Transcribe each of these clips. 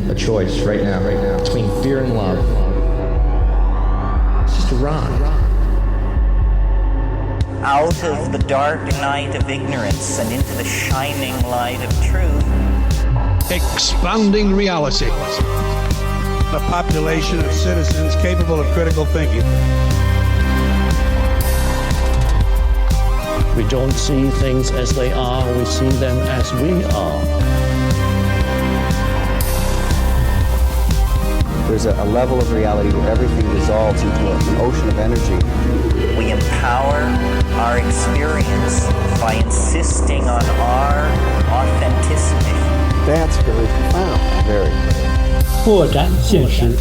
a choice right now, between fear and love. It's just a ride. Out of the dark night of ignorance and into the shining light of truth. Expanding reality. A population of citizens capable of critical thinking. We don't see things as they are, we see them as we are. There's a level of reality where everything dissolves into an ocean of energy. We empower our experience by insisting on our authenticity. That's very profound. Very. 拓展现实。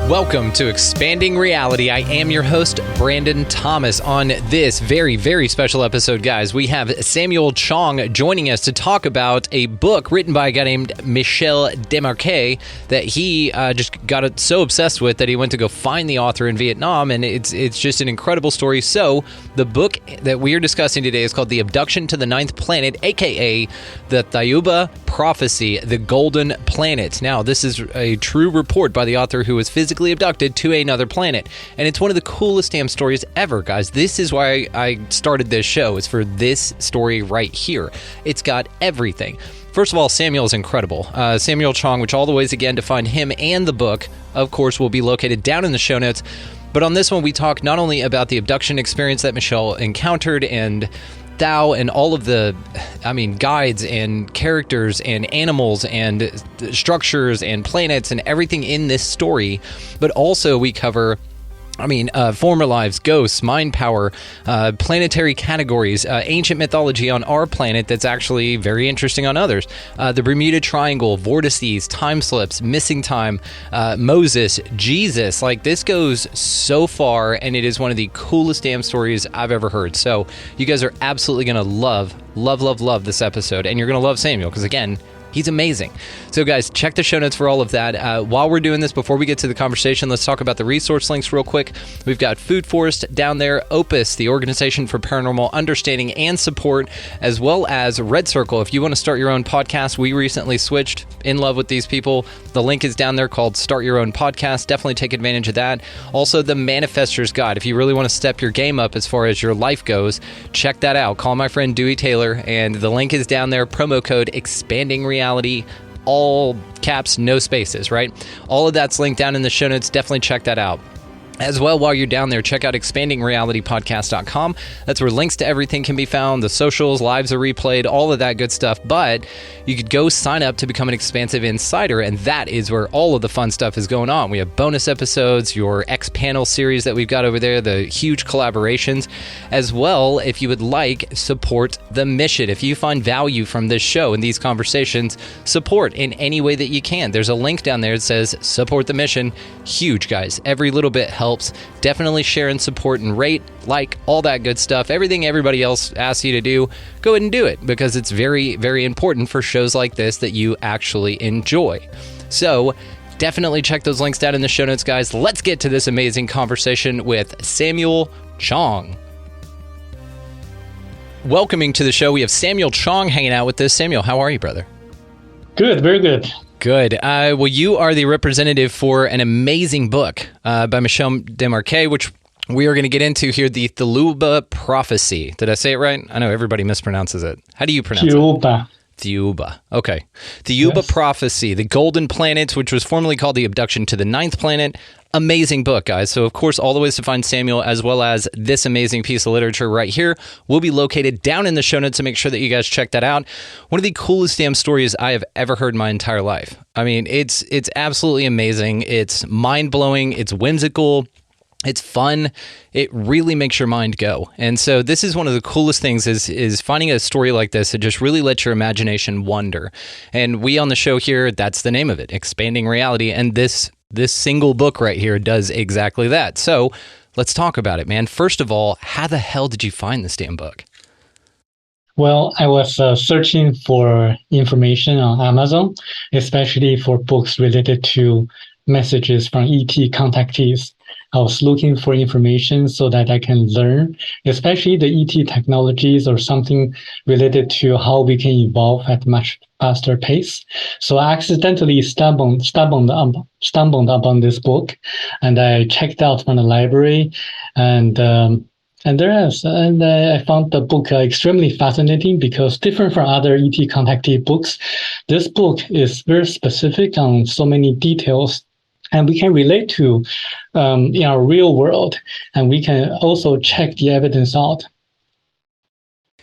Welcome to Expanding Reality. I am your host, Brandon Thomas. On this very, very special episode, guys, we have Samuel Chong joining us to talk about a book written by a guy named Desmarquet that he just got so obsessed with that he went to go find the author in Vietnam, and it's just an incredible story. So the book that we are discussing today is called The Abduction to the Ninth Planet, aka the Thiaoouba Prophecy, the Golden Planet. Now, this is a true report by the author who was physically abducted to another planet, and it's one of the coolest damn stories ever, guys. This is why I started this show, is for this story right here. It's got everything. First of all, Samuel is incredible. Samuel Chong, which all the ways again to find him and the book, of course, will be located down in the show notes. But on this one, we talk not only about the abduction experience that Michelle encountered and Thao and all of the, guides and characters and animals and structures and planets and everything in this story. But also we cover, former lives, ghosts, mind power, planetary categories, ancient mythology on our planet that's actually very interesting on others. The Bermuda Triangle, vortices, time slips, missing time, Moses, Jesus. Like, this goes so far, and it is one of the coolest damn stories I've ever heard. So you guys are absolutely going to love this episode, and you're going to love Samuel, because again, he's amazing. So guys, check the show notes for all of that. While we're doing this, before we get to the conversation, let's talk about the resource links real quick. We've got Food Forest down there, Opus, the Organization for Paranormal Understanding and Support, as well as Red Circle. If you want to start your own podcast, we recently switched, in love with these people. The link is down there called Start Your Own Podcast. Definitely take advantage of that. Also, the Manifester's Guide. If you really want to step your game up as far as your life goes, check that out. Call my friend Dewey Taylor, and the link is down there. Promo code Expanding Reality, all caps, no spaces, right? All of that's linked down in the show notes. Definitely check that out. As well, while you're down there, check out expandingrealitypodcast.com. That's where links to everything can be found, the socials, lives are replayed, all of that good stuff. But you could go sign up to become an Expansive Insider, and that is where all of the fun stuff is going on. We have bonus episodes, your X-Panel series that we've got over there, the huge collaborations. As well, if you would like, support the mission. If you find value from this show and these conversations, support in any way that you can. There's a link down there that says support the mission. Huge, guys. Every little bit helps. Definitely share and support and rate, like, all that good stuff. Everything everybody else asks you to do, go ahead and do it, because it's very, very important for shows like this that you actually enjoy. So definitely check those links down in the show notes, guys. Let's get to this amazing conversation with Samuel Chong. Welcoming to the show, we have Samuel Chong hanging out with us. Samuel, how are you, brother? Good, very good. Good. Well, you are the representative for an amazing book by Michelle Desmarquet, which we are going to get into here, the Thiaoouba Prophecy. Did I say it right? I know everybody mispronounces it. How do you pronounce it? Thiaoouba. Okay. Thiaoouba Prophecy, the Golden Planet, which was formerly called The Abduction to the Ninth Planet. Amazing book, guys. So, of course, all the ways to find Samuel, as well as this amazing piece of literature right here, will be located down in the show notes, to make sure that you guys check that out. One of the coolest damn stories I have ever heard in my entire life. It's absolutely amazing. It's mind-blowing. It's whimsical. It's fun. It really makes your mind go. And so this is one of the coolest things is finding a story like this that just really lets your imagination wander. And we on the show here, that's the name of it, Expanding Reality. And this single book right here does exactly that. So let's talk about it, man. First of all, how the hell did you find this damn book? Well, I was searching for information on Amazon, especially for books related to messages from ET contactees. I was looking for information so that I can learn, especially the ET technologies or something related to how we can evolve at much faster pace. So I accidentally stumbled upon this book, and I checked out from the library, and I found the book extremely fascinating because different from other ET contactee books, this book is very specific on so many details, and we can relate to in our real world, and we can also check the evidence out.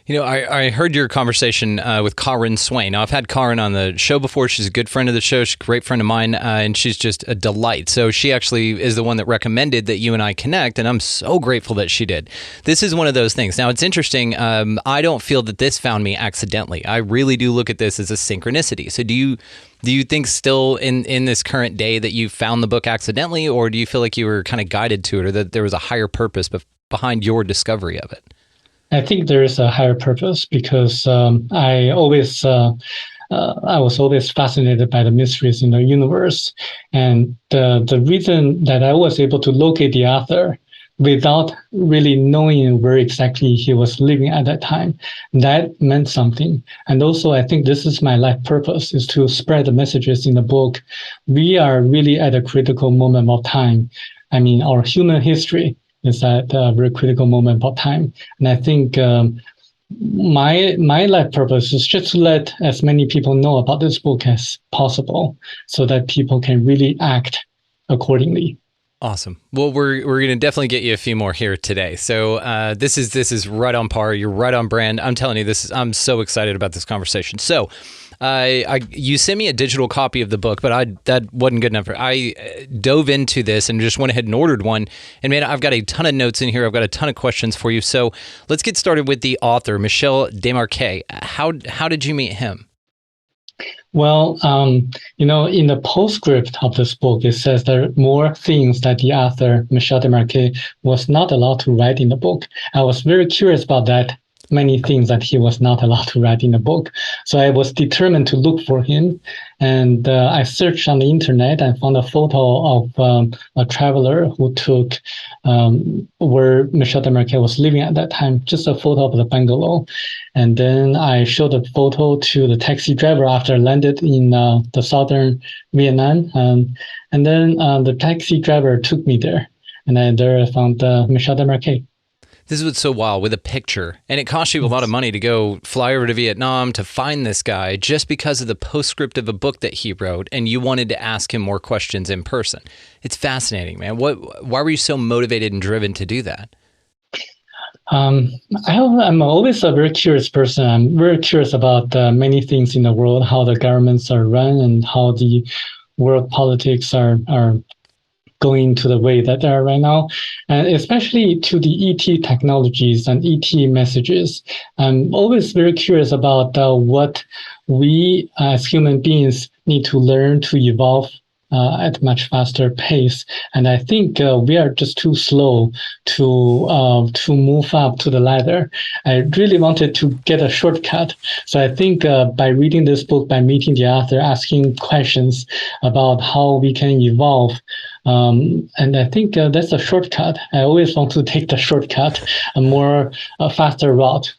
You know, I heard your conversation with Karin Swain. Now, I've had Karin on the show before. She's a good friend of the show. She's a great friend of mine, and she's just a delight. So she actually is the one that recommended that you and I connect, and I'm so grateful that she did. This is one of those things. Now, it's interesting. I don't feel that this found me accidentally. I really do look at this as a synchronicity. So do you think still in this current day that you found the book accidentally, or do you feel like you were kind of guided to it, or that there was a higher purpose behind your discovery of it? I think there is a higher purpose because I was always fascinated by the mysteries in the universe, and the reason that I was able to locate the author without really knowing where exactly he was living at that time, that meant something. And also, I think this is my life purpose, is to spread the messages in the book. We are really at a critical moment of time. I mean, our human history is at a very critical moment of time. And I think my life purpose is just to let as many people know about this book as possible so that people can really act accordingly. Awesome. Well, we're going to definitely get you a few more here today. So this is right on par. You're right on brand. I'm telling you, I'm so excited about this conversation. So you sent me a digital copy of the book, but that wasn't good enough. I dove into this and just went ahead and ordered one. And man, I've got a ton of notes in here. I've got a ton of questions for you. So let's get started with the author, Michel Desmarquet. How did you meet him? Well, in the postscript of this book, it says there are more things that the author, Michel Desmarquet, was not allowed to write in the book. I was very curious about that, many things that he was not allowed to write in the book. So I was determined to look for him. And I searched on the internet and found a photo of a traveler who took where Michel Desmarquet was living at that time, just a photo of the bungalow. And then I showed the photo to the taxi driver after I landed in the southern Vietnam. And then the taxi driver took me there. And there I found Michel Desmarquet. This is what's so wild with a picture. And it costs you a lot of money to go fly over to Vietnam to find this guy just because of the postscript of a book that he wrote, and you wanted to ask him more questions in person. It's fascinating, man. Why were you so motivated and driven to do that? I'm always a very curious person. I'm very curious about many things in the world, how the governments are run and how the world politics are going to the way that they are right now, and especially to the ET technologies and ET messages. I'm always very curious about what we as human beings need to learn to evolve at a much faster pace. And I think we are just too slow to move up to the ladder. I really wanted to get a shortcut. So I think by reading this book, by meeting the author, asking questions about how we can evolve, and I think that's a shortcut. I always want to take the shortcut, a faster route.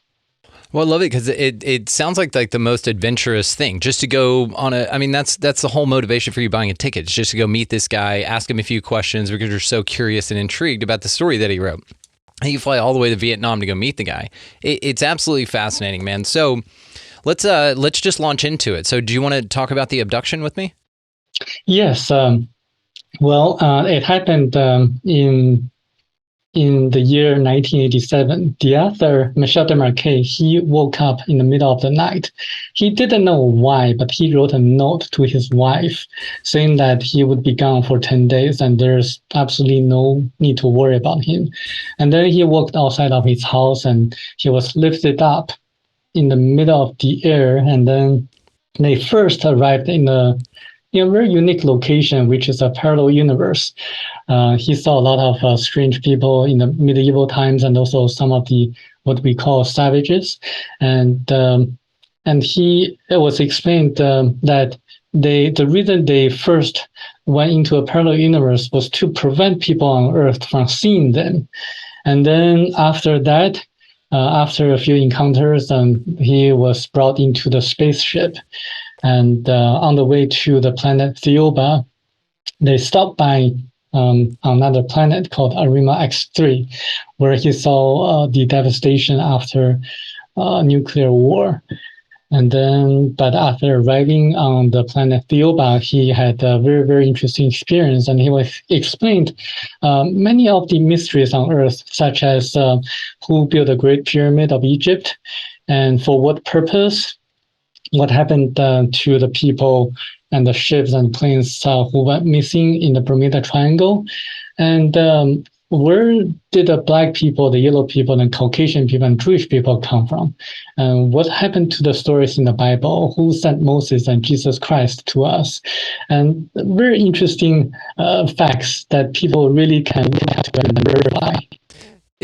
Well, I love it because it sounds like the most adventurous thing, just to go on that's the whole motivation for you buying a ticket. It's just to go meet this guy, ask him a few questions because you're so curious and intrigued about the story that he wrote. And you fly all the way to Vietnam to go meet the guy. It's absolutely fascinating, man. So let's just launch into it. So do you want to talk about the abduction with me? Yes. Well, it happened in the year 1987. The author, Michel Desmarquet, he woke up in the middle of the night. He didn't know why, but he wrote a note to his wife saying that he would be gone for 10 days and there's absolutely no need to worry about him. And then he walked outside of his house and he was lifted up in the middle of the air. And then they first arrived in a very unique location, which is a parallel universe. He saw a lot of strange people in the medieval times, and also some of the what we call savages. And it was explained that the reason they first went into a parallel universe was to prevent people on Earth from seeing them. And then after that, after a few encounters, he was brought into the spaceship. And on the way to the planet Thiaoouba, they stopped by another planet called Arima X3, where he saw the devastation after nuclear war. And then, but after arriving on the planet Thiaoouba, he had a very, very interesting experience, and he was explained many of the mysteries on Earth, such as who built the Great Pyramid of Egypt, and for what purpose, what happened to the people and the ships and planes who went missing in the Bermuda Triangle, and where did the black people, the yellow people, and Caucasian people and Jewish people come from? And what happened to the stories in the Bible? Who sent Moses and Jesus Christ to us? And very interesting facts that people really can verify.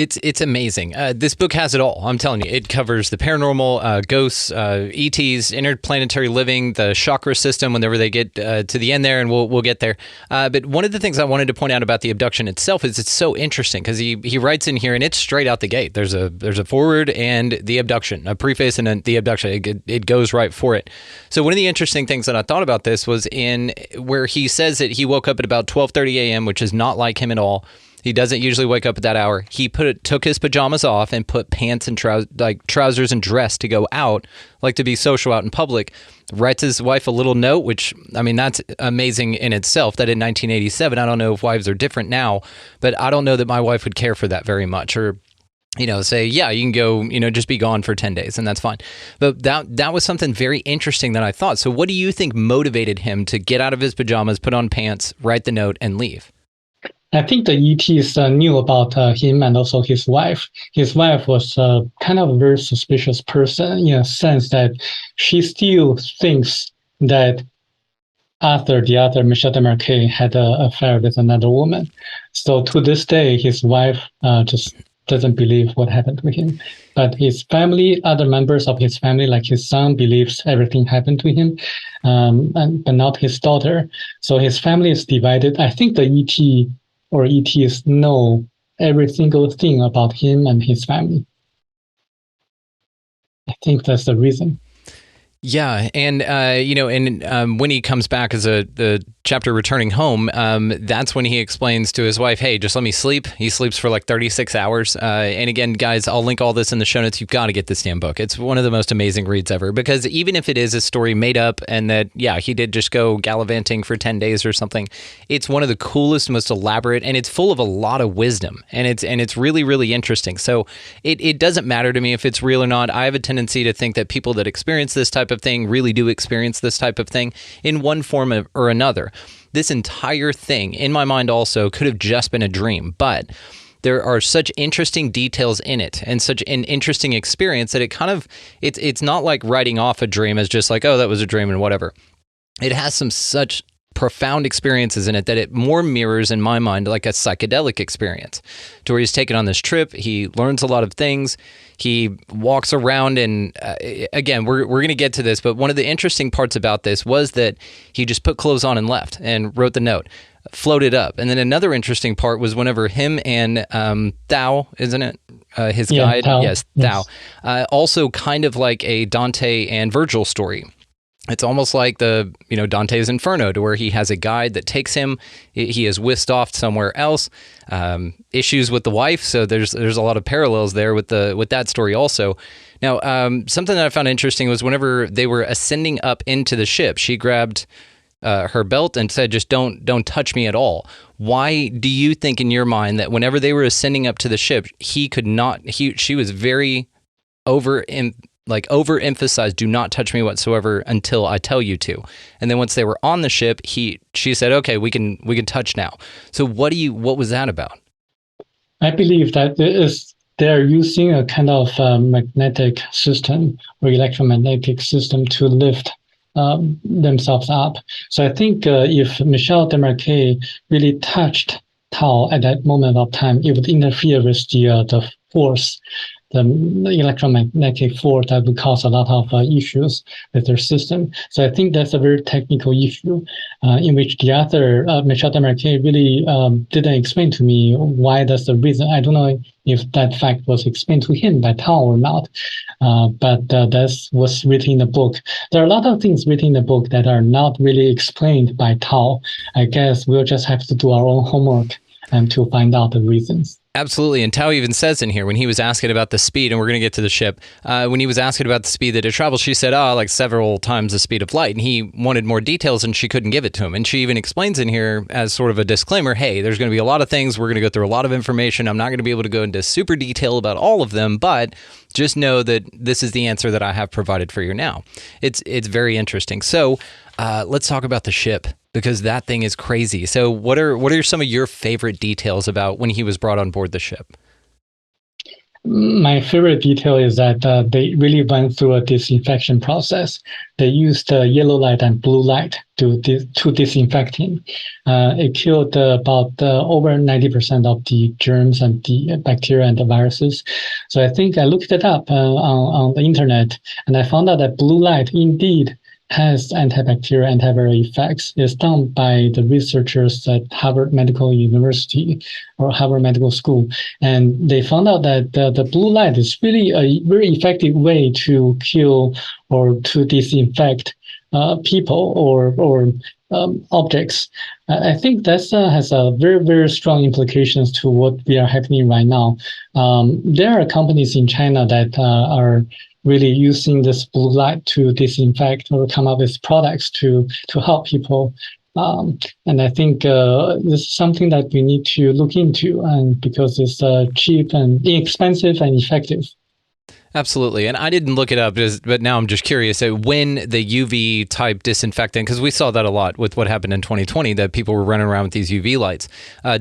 It's amazing. This book has it all. I'm telling you, it covers the paranormal, ghosts, ETs, interplanetary living, the chakra system. Whenever they get to the end there, and we'll get there. But one of the things I wanted to point out about the abduction itself is it's so interesting because he writes in here, and it's straight out the gate. There's a foreword and the abduction, a preface, and then the abduction. It goes right for it. So one of the interesting things that I thought about this was in where he says that he woke up at about 12:30 a.m., which is not like him at all. He doesn't usually wake up at that hour. He took his pajamas off and put pants and trousers and dress to go out, like to be social out in public. Writes his wife a little note, which, I mean, that's amazing in itself, that in 1987, I don't know if wives are different now, but I don't know that my wife would care for that very much, or say, yeah, you can go, just be gone for 10 days and that's fine. But that was something very interesting that I thought. So what do you think motivated him to get out of his pajamas, put on pants, write the note, and leave? I think the ETs knew about him and also his wife. His wife was kind of a very suspicious person in a sense that she still thinks that Arthur, the other Michel Desmarquet, had an affair with another woman. So to this day, his wife just doesn't believe what happened to him. But his family, other members of his family, like his son, believes everything happened to him, but not his daughter. So his family is divided. I think the ET or ETs know every single thing about him and his family. I think that's the reason. Yeah, and when he comes back as the chapter returning home, that's when he explains to his wife, hey, just let me sleep. He sleeps for like 36 hours. And again, guys, I'll link all this in the show notes. You've got to get this damn book. It's one of the most amazing reads ever, because even if it is a story made up and that, yeah, he did just go gallivanting for 10 days or something, it's one of the coolest, most elaborate, and it's full of a lot of wisdom, and it's really, really interesting. So it doesn't matter to me if it's real or not. I have a tendency to think that people that experience this type of thing really do experience this type of thing in one form or another. This entire thing, in my mind also, could have just been a dream, but there are such interesting details in it and such an interesting experience that it's not like writing off a dream as just like, oh, that was a dream and whatever. It has some such profound experiences in it that it more mirrors, in my mind, like a psychedelic experience, to where he's taken on this trip. He learns a lot of things. He walks around, and again, we're going to get to this, but one of the interesting parts about this was that he just put clothes on and left and wrote the note, floated up. And then another interesting part was whenever him and Thao, isn't it? His guide? Thao. Yes, Thao. Also kind of like a Dante and Virgil story. It's almost like the, Dante's Inferno, to where he has a guide that takes him. He is whisked off somewhere else. Issues with the wife, so there's a lot of parallels there with that story also. Now, something that I found interesting was whenever they were ascending up into the ship, she grabbed her belt and said, "Just don't touch me at all." Why do you think, in your mind, that whenever they were ascending up to the ship, she was very overemphasized, do not touch me whatsoever until I tell you to. And then once they were on the ship, she said, okay, we can touch now. So what was that about? I believe that they're using a kind of magnetic system or electromagnetic system to lift themselves up. So I think if Michel Desmarquet really touched Tao at that moment of time, it would interfere with the force the electromagnetic force that would cause a lot of issues with their system. So I think that's a very technical issue in which the author, Michel Desmarquet, really didn't explain to me why that's the reason. I don't know if that fact was explained to him by Tao or not, but that's what's written in the book. There are a lot of things written in the book that are not really explained by Tao. I guess we'll just have to do our own homework and to find out the reasons. Absolutely. And Tao even says in here, when he was asking about the speed, and we're going to get to the ship, when he was asking about the speed that it travels, she said, like several times the speed of light. And he wanted more details and she couldn't give it to him. And she even explains in here as sort of a disclaimer, hey, there's going to be a lot of things. We're going to go through a lot of information. I'm not going to be able to go into super detail about all of them, but just know that this is the answer that I have provided for you now. It's very interesting. So let's talk about the ship, because that thing is crazy. So what are some of your favorite details about when he was brought on board the ship? My favorite detail is that they really went through a disinfection process. They used yellow light and blue light to disinfect him. It killed about over 90% of the germs and the bacteria and the viruses. So I think I looked it up on the internet, and I found out that blue light indeed has antibacterial, antiviral effects. Is done by the researchers at Harvard Medical University or Harvard Medical School. And they found out that the blue light is really a very effective way to kill or to disinfect people or objects. I think that has a very, very strong implications to what we are happening right now. There are companies in China that are really using this blue light to disinfect or come up with products to help people. And I think this is something that we need to look into, and because it's cheap and inexpensive and effective. Absolutely. And I didn't look it up, but now I'm just curious when the UV type disinfectant, because we saw that a lot with what happened in 2020, that people were running around with these UV lights,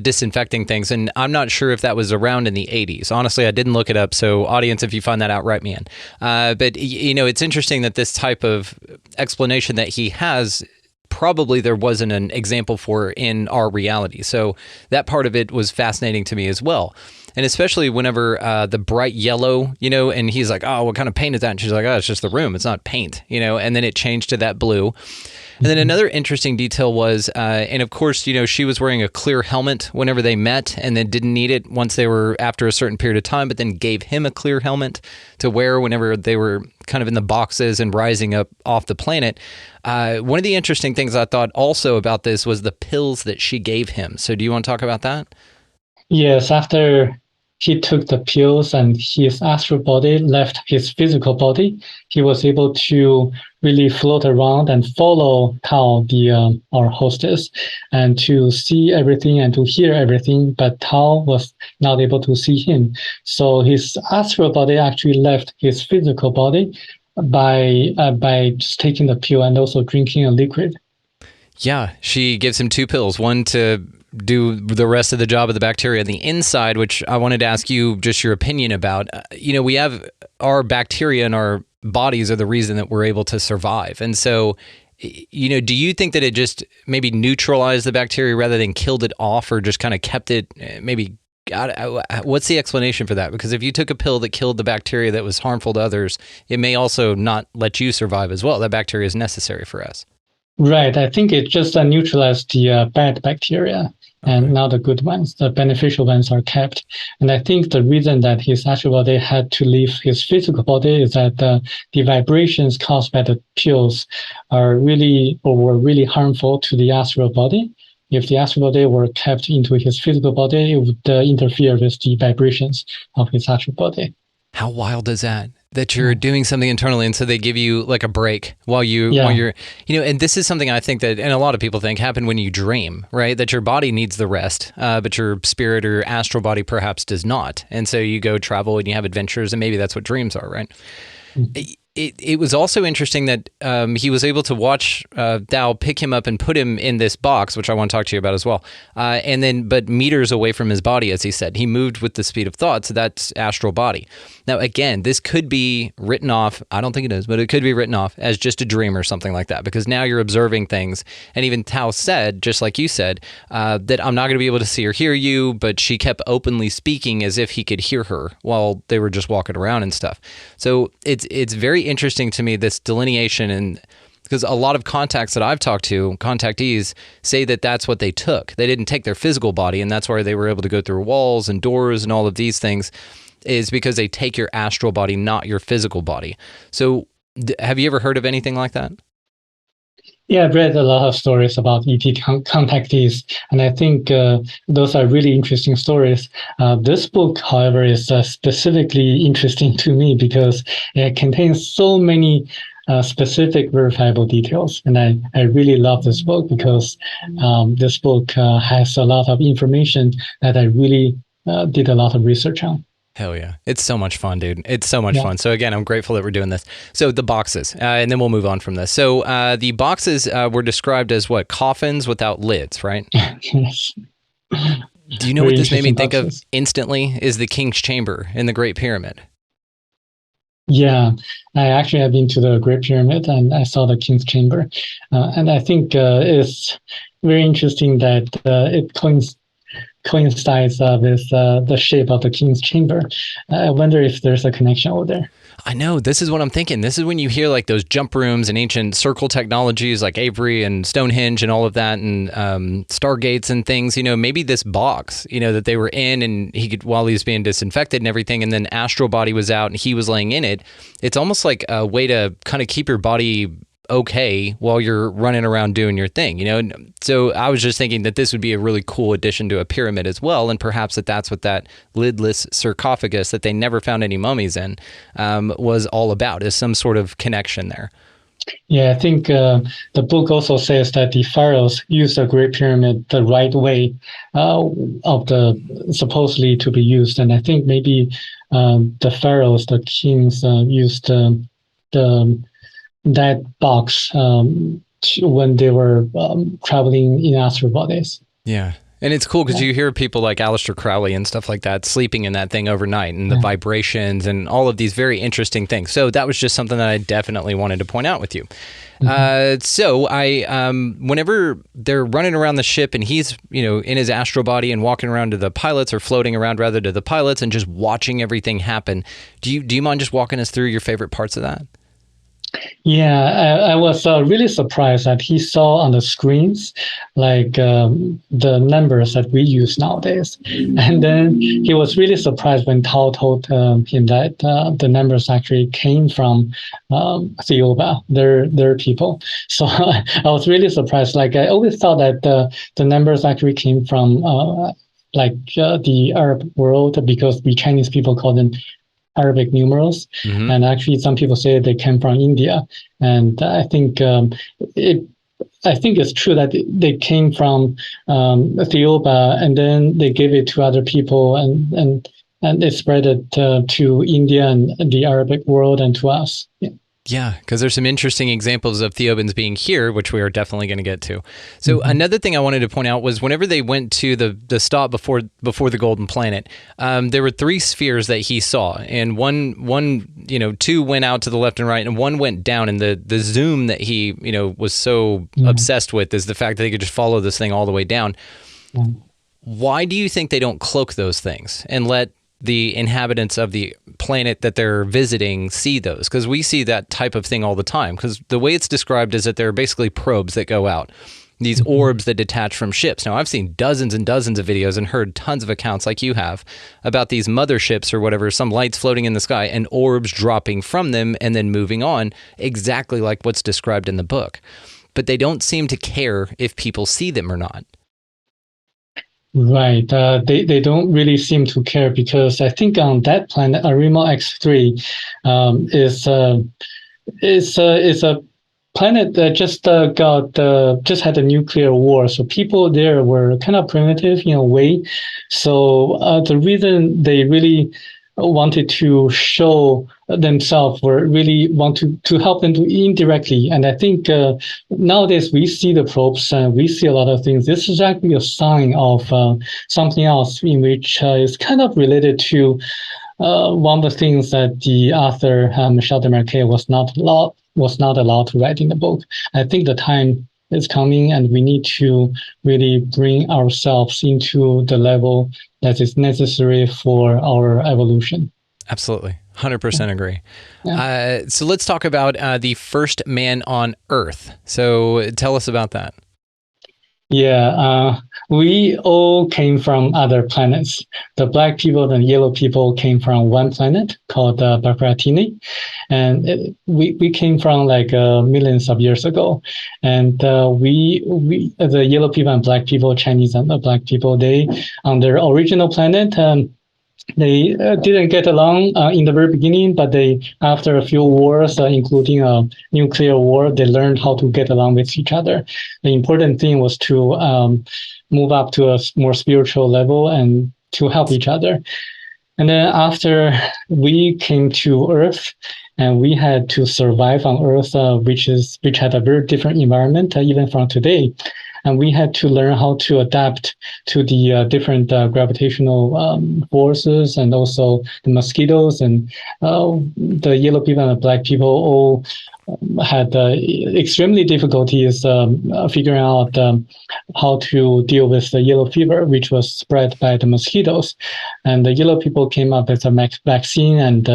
disinfecting things. And I'm not sure if that was around in the 80s. Honestly, I didn't look it up. So audience, if you find that out, write me in. But, it's interesting that this type of explanation that he has, probably there wasn't an example for in our reality. So that part of it was fascinating to me as well. And especially whenever the bright yellow, and he's like, oh, what kind of paint is that? And she's like, oh, it's just the room. It's not paint, and then it changed to that blue. And then another interesting detail was, and of course, she was wearing a clear helmet whenever they met, and then didn't need it once they were after a certain period of time, but then gave him a clear helmet to wear whenever they were kind of in the boxes and rising up off the planet. One of the interesting things I thought also about this was the pills that she gave him. So do you want to talk about that? Yes, after he took the pills and his astral body left his physical body, he was able to really float around and follow Tao, our hostess, and to see everything and to hear everything, but Tao was not able to see him. So his astral body actually left his physical body by just taking the pill and also drinking a liquid. Yeah, she gives him 2 pills, one to do the rest of the job of the bacteria on the inside, which I wanted to ask you just your opinion about. We have our bacteria in our bodies are the reason that we're able to survive. And so, do you think that it just maybe neutralized the bacteria rather than killed it off, or just kind of kept it maybe? What's the explanation for that? Because if you took a pill that killed the bacteria that was harmful to others, it may also not let you survive as well. That bacteria is necessary for us. Right. I think it just neutralized the bad bacteria, and now the good ones, the beneficial ones, are kept. And I think the reason that his astral body had to leave his physical body is that the vibrations caused by the pills were really harmful to the astral body. If the astral body were kept into his physical body, it would interfere with the vibrations of his astral body. How wild is that? That you're doing something internally, and so they give you like a break while you're, and this is something I think that, and a lot of people think, happen when you dream, right? That your body needs the rest, but your spirit or astral body perhaps does not. And so you go travel and you have adventures, and maybe that's what dreams are, right? Mm-hmm. it was also interesting that he was able to watch Thao pick him up and put him in this box, which I want to talk to you about as well. But meters away from his body, as he said, he moved with the speed of thought. So that's astral body. Now, again, this could be written off. I don't think it is, but it could be written off as just a dream or something like that, because now you're observing things. And even Thao said, just like you said, that I'm not going to be able to see or hear you, but she kept openly speaking as if he could hear her while they were just walking around and stuff. So it's very interesting to me, this delineation, and because a lot of contacts that I've talked to, contactees, say that that's what they took. They didn't take their physical body, and that's why they were able to go through walls and doors and all of these things, is because they take your astral body, not your physical body. So have you ever heard of anything like that? Yeah, I've read a lot of stories about ET contactees, and I think those are really interesting stories. This book, however, is specifically interesting to me because it contains so many specific verifiable details. And I really love this book because this book has a lot of information that I really did a lot of research on. Hell yeah. It's so much fun, dude. It's so much fun. So again, I'm grateful that we're doing this. So the boxes, and then we'll move on from this. So the boxes were described as what? Coffins without lids, right? Yes. Do you know what this made me think of instantly? Is the King's Chamber in the Great Pyramid. Yeah, I actually have been to the Great Pyramid and I saw the King's Chamber. And I think it's very interesting that it coincides with the shape of the King's Chamber. I wonder if there's a connection over there. I know. This is what I'm thinking. This is when you hear like those jump rooms and ancient circle technologies like Avery and Stonehenge and all of that, and stargates and things, maybe this box, that they were in, and he could, while he was being disinfected and everything, and then astral body was out and he was laying in it. It's almost like a way to kind of keep your body okay while you're running around doing your thing, So I was just thinking that this would be a really cool addition to a pyramid as well, and perhaps that's what that lidless sarcophagus that they never found any mummies in was all about, is some sort of connection there. Yeah, I think the book also says that the pharaohs used the Great Pyramid the right way of the supposedly to be used, and I think maybe the pharaohs, the kings, used that box when they were traveling in astral bodies. Yeah. And it's cool because you hear people like Aleister Crowley and stuff like that sleeping in that thing overnight, and the vibrations and all of these very interesting things. So that was just something that I definitely wanted to point out with you. So I, whenever they're running around the ship and he's, in his astral body and walking around to the pilots, or floating around rather to the pilots and just watching everything happen, do you mind just walking us through your favorite parts of that? Yeah, I was really surprised that he saw on the screens like the numbers that we use nowadays. And then he was really surprised when Tao told him that the numbers actually came from Thiaoouba, their people. So I was really surprised. Like, I always thought that the numbers actually came from the Arab world, because we Chinese people call them Arabic numerals, and actually some people say they came from India, and I think it's true that they came from Thiaoouba, and then they gave it to other people, and it spread it to India and the Arabic world and to us. Yeah, because there's some interesting examples of Thiaoubans being here, which we are definitely going to get to. So another thing I wanted to point out was whenever they went to the stop before the Golden Planet, there were 3 spheres that he saw, and one 2 went out to the left and right, and 1 went down. And the zoom that he was so obsessed with is the fact that he could just follow this thing all the way down. Why do you think they don't cloak those things and let the inhabitants of the planet that they're visiting see those? Because we see that type of thing all the time, because the way it's described is that there are basically probes that go out, these orbs that detach from ships. Now, I've seen dozens and dozens of videos and heard tons of accounts like you have about these motherships or whatever, some lights floating in the sky and orbs dropping from them and then moving on, exactly like what's described in the book. But they don't seem to care if people see them or not. Right. They don't really seem to care, because I think on that planet, Arima X3 is a planet that just had a nuclear war. So people there were kind of primitive in a way. So the reason they really wanted to show themselves or really want to help them to indirectly. And I think nowadays we see the probes and we see a lot of things. This is actually a sign of something else in which is kind of related to one of the things that the author Michel Desmarquet was not allowed to write in the book. I think the time is coming, and we need to really bring ourselves into the level that is necessary for our evolution. Absolutely. 100% agree. Yeah. So let's talk about the first man on Earth. So tell us about that. Yeah, we all came from other planets. The black people and yellow people came from one planet called Bafratini, and we came from like millions of years ago. And we the yellow people and black people, Chinese and the black people, they on their original planet. They didn't get along in the very beginning, but after a few wars, including a nuclear war, they learned how to get along with each other. The important thing was to move up to a more spiritual level and to help each other. And then after we came to Earth, and we had to survive on Earth, which had a very different environment, even from today. And we had to learn how to adapt to the different gravitational forces, and also the mosquitoes, and the yellow people and the black people all had extremely difficulties figuring out how to deal with the yellow fever, which was spread by the mosquitoes. And the yellow people came up with a vaccine and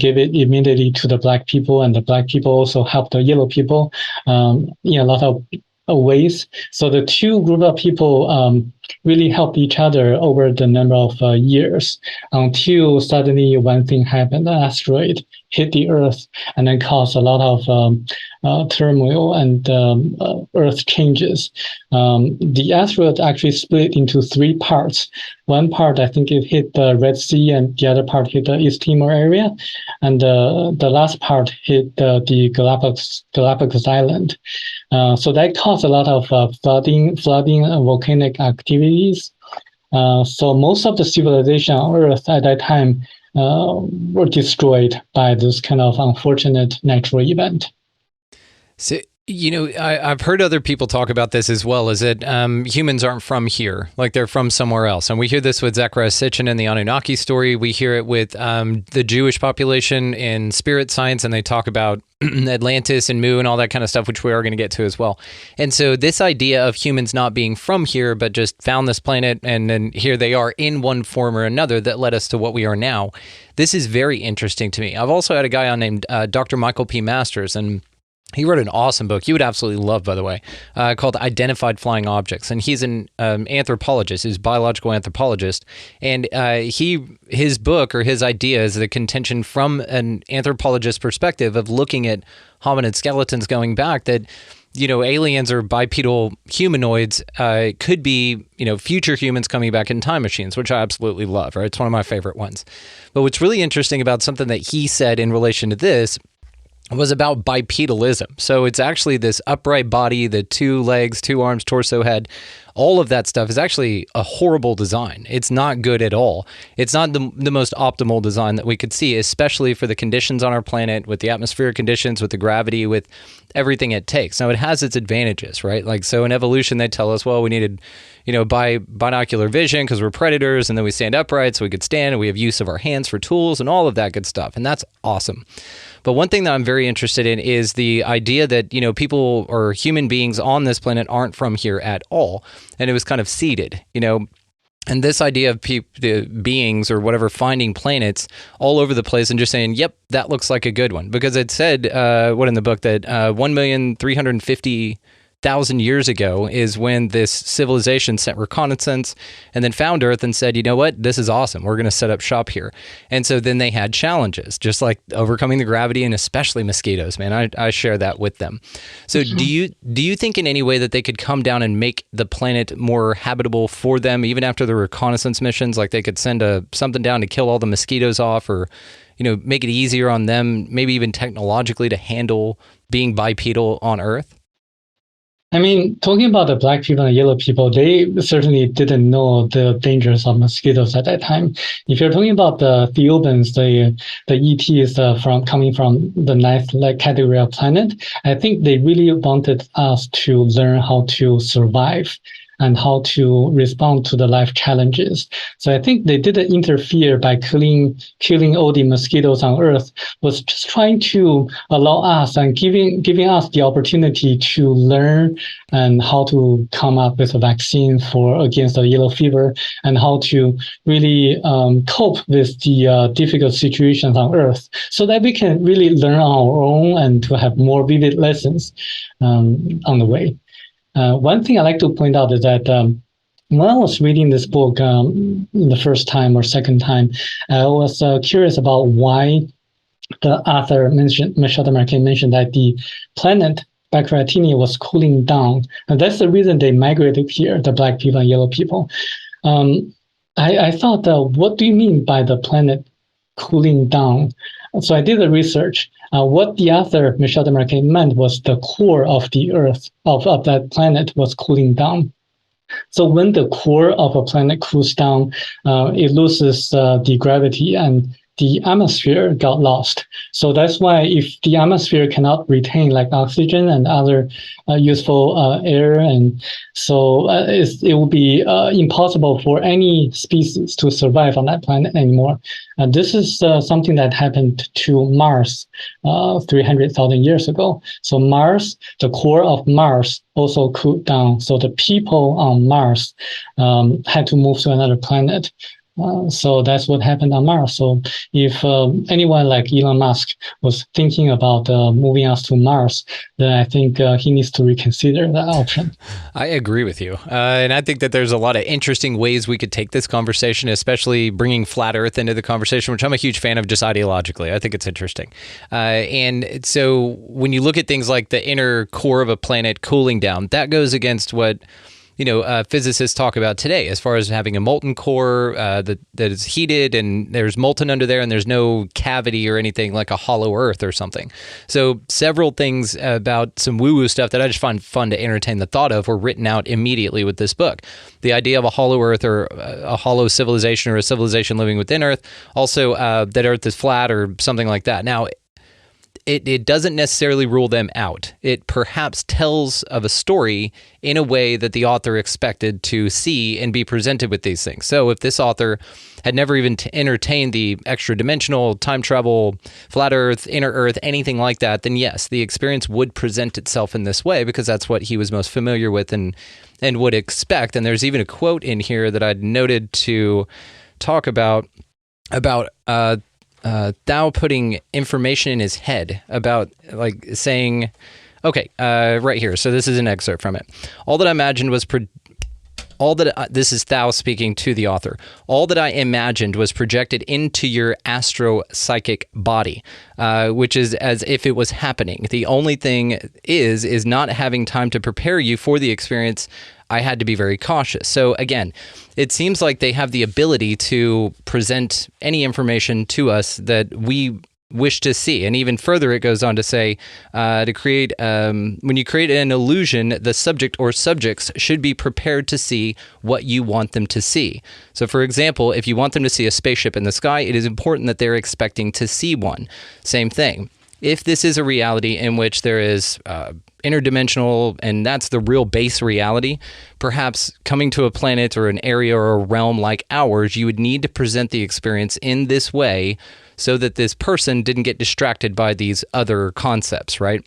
gave it immediately to the black people, and the black people also helped the yellow people in a lot of ways. So the two group of people really helped each other over the number of years, until suddenly one thing happened. An asteroid hit the Earth and then caused a lot of turmoil and Earth changes. The asteroid actually split into three parts. One part, I think it hit the Red Sea, and the other part hit the East Timor area. And the last part hit the Galapagos Island. So that caused a lot of flooding and volcanic activities. So most of the civilization on Earth at that time were destroyed by this kind of unfortunate natural event. So, I've heard other people talk about this as well, is that humans aren't from here, like they're from somewhere else. And we hear this with Zecharia Sitchin in the Anunnaki story. We hear it with the Jewish population in spirit science, and they talk about Atlantis and Mu and all that kind of stuff, which we are going to get to as well. And so this idea of humans not being from here, but just found this planet, and then here they are in one form or another that led us to what we are now. This is very interesting to me. I've also had a guy on named Dr. Michael P. Masters, and he wrote an awesome book you would absolutely love, by the way, called Identified Flying Objects. And he's an anthropologist, he's a biological anthropologist. And his book, or his idea, is the contention from an anthropologist perspective of looking at hominid skeletons going back, that, aliens or bipedal humanoids could be, future humans coming back in time machines, which I absolutely love, right? It's one of my favorite ones. But what's really interesting about something that he said in relation to this was about bipedalism. So it's actually this upright body, the 2 legs, 2 arms, torso, head. All of that stuff is actually a horrible design. It's not good at all. It's not the most optimal design that we could see, especially for the conditions on our planet, with the atmospheric conditions, with the gravity, with everything it takes. Now, it has its advantages, right? Like, so in evolution, they tell us, well, we needed, binocular vision because we're predators, and then we stand upright so we could stand, and we have use of our hands for tools and all of that good stuff. And that's awesome. But one thing that I'm very interested in is the idea that, people or human beings on this planet aren't from here at all. And it was kind of seeded, and this idea of the beings or whatever finding planets all over the place and just saying, yep, that looks like a good one. Because it said, in the book, that 1,350,000 years ago is when this civilization sent reconnaissance and then found Earth and said, you know what, this is awesome. We're going to set up shop here. And so then they had challenges, just like overcoming the gravity, and especially mosquitoes, man. I share that with them. So do you think in any way that they could come down and make the planet more habitable for them, even after the reconnaissance missions? Like they could send something down to kill all the mosquitoes off, or make it easier on them, maybe even technologically, to handle being bipedal on Earth? I mean, talking about the black people and yellow people, they certainly didn't know the dangers of mosquitoes at that time. If you're talking about the Thiaoubans, the ETs coming from the ninth category of planet, I think they really wanted us to learn how to survive and how to respond to the life challenges. So I think they didn't interfere by killing all the mosquitoes on Earth, was just trying to allow us and giving us the opportunity to learn and how to come up with a vaccine against the yellow fever, and how to really cope with the difficult situations on Earth, so that we can really learn on our own and to have more vivid lessons on the way. One thing I like to point out is that when I was reading this book the first time or second time, I was curious about why the author Mishlove mentioned that the planet Baccaratini was cooling down. And that's the reason they migrated here, the black people and yellow people. I thought, what do you mean by the planet cooling down? So I did the research. What the author Mishlove meant was the core of the Earth, of that planet, was cooling down. So when the core of a planet cools down, it loses the gravity, and the atmosphere got lost. So that's why if the atmosphere cannot retain like oxygen and other useful air, and so it will be impossible for any species to survive on that planet anymore. This is something that happened to Mars 300,000 years ago. So Mars, the core of Mars also cooled down. So the people on Mars had to move to another planet. So that's what happened on Mars. So if anyone like Elon Musk was thinking about moving us to Mars, then I think he needs to reconsider that option. I agree with you. And I think that there's a lot of interesting ways we could take this conversation, especially bringing flat Earth into the conversation, which I'm a huge fan of just ideologically. I think it's interesting. And so when you look at things like the inner core of a planet cooling down, that goes against what physicists talk about today, as far as having a molten core that is heated, and there's molten under there, and there's no cavity or anything like a hollow Earth or something. So several things about some woo-woo stuff that I just find fun to entertain the thought of were written out immediately with this book. The idea of a hollow Earth, or a hollow civilization, or a civilization living within Earth. Also, that Earth is flat or something like that. Now, it doesn't necessarily rule them out. It perhaps tells of a story in a way that the author expected to see and be presented with these things. So if this author had never even entertained the extra-dimensional, time travel, flat Earth, inner Earth, anything like that, then yes, the experience would present itself in this way, because that's what he was most familiar with and would expect. And there's even a quote in here that I'd noted to talk about Thao putting information in his head about, like, saying, okay, right here. So this is an excerpt from it. All that I imagined was this is Thao speaking to the author. All that I imagined was projected into your astro-psychic body, which is as if it was happening. The only thing is not having time to prepare you for the experience. I had to be very cautious. So again, it seems like they have the ability to present any information to us that we wish to see. And even further, it goes on to say, to create, when you create an illusion, the subject or subjects should be prepared to see what you want them to see. So for example, if you want them to see a spaceship in the sky, it is important that they're expecting to see one. Same thing. If this is a reality in which there is interdimensional, and that's the real base reality, perhaps coming to a planet or an area or a realm like ours, you would need to present the experience in this way so that this person didn't get distracted by these other concepts, right?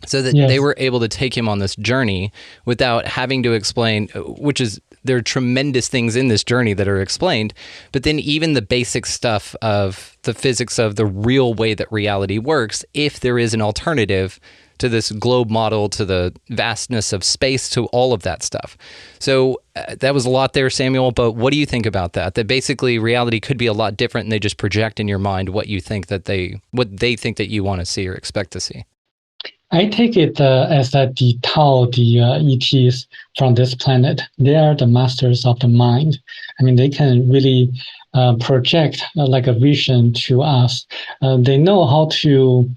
So that they were able to take him on this journey without having to explain, which is, there are tremendous things in this journey that are explained, but then even the basic stuff of the physics of the real way that reality works, if there is an alternative to this globe model, to the vastness of space, to all of that stuff. So that was a lot there, Samuel, but what do you think about that? That basically reality could be a lot different, and they just project in your mind what you think that what they think that you want to see or expect to see. I take it as that the Tao, the ETs from this planet, they are the masters of the mind. I mean, they can really project like a vision to us. They know how to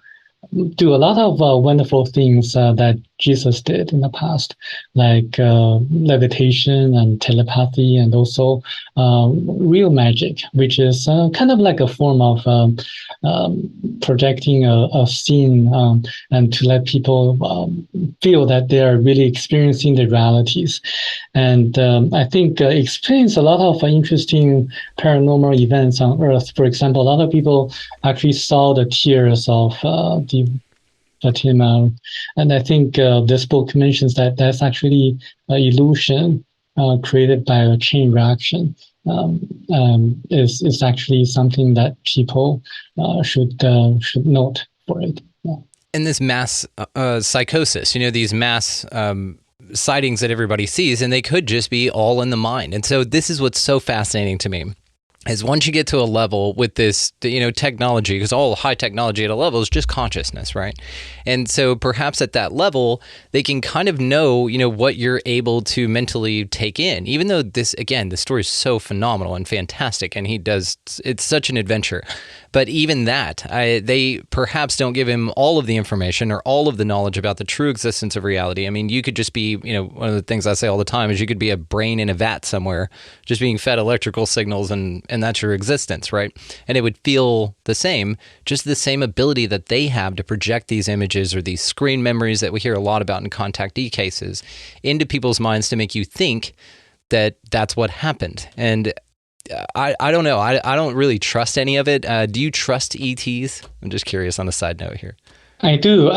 do a lot of wonderful things that Jesus did in the past, like levitation and telepathy, and also real magic, which is kind of like a form of projecting a scene and to let people feel that they are really experiencing the realities. And I think it explains a lot of interesting paranormal events on Earth. For example, a lot of people actually saw the tears of the Fatima, and I think this book mentions that that's actually an illusion created by a chain reaction. Is actually something that people should note for it. Yeah. And this mass psychosis, these mass sightings that everybody sees, and they could just be all in the mind. And so this is what's so fascinating to me, is once you get to a level with this, technology, because all high technology at a level is just consciousness, right? And so perhaps at that level, they can kind of know, what you're able to mentally take in, even though this, again, the story is so phenomenal and fantastic, and it's such an adventure. But even that, they perhaps don't give him all of the information or all of the knowledge about the true existence of reality. I mean, you could just be, one of the things I say all the time is you could be a brain in a vat somewhere, just being fed electrical signals, and that's your existence, right? And it would feel the same, just the same ability that they have to project these images or these screen memories that we hear a lot about in contactee cases into people's minds to make you think that that's what happened. And I don't know. I don't really trust any of it. Do you trust ETs? I'm just curious on a side note here. I do.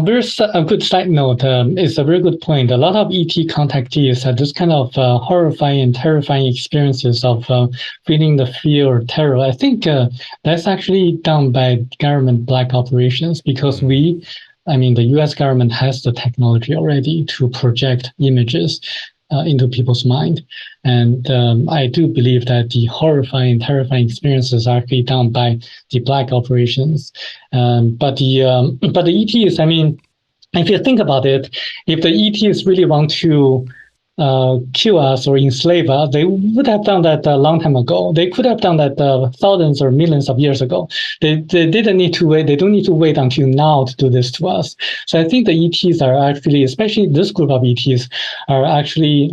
There's a good side note. It's a very good point. A lot of ET contactees have this kind of horrifying and terrifying experiences of feeling the fear or terror. I think that's actually done by government black operations, because the U.S. government has the technology already to project images into people's mind. And I do believe that the horrifying, terrifying experiences are actually done by the black operations. But the ETs, if you think about it, if the ETs really want to kill us or enslave us, they would have done that a long time ago. They could have done that thousands or millions of years ago. They didn't need to wait. They don't need to wait until now to do this to us. So I think the ETs are actually, especially this group of ETs, are actually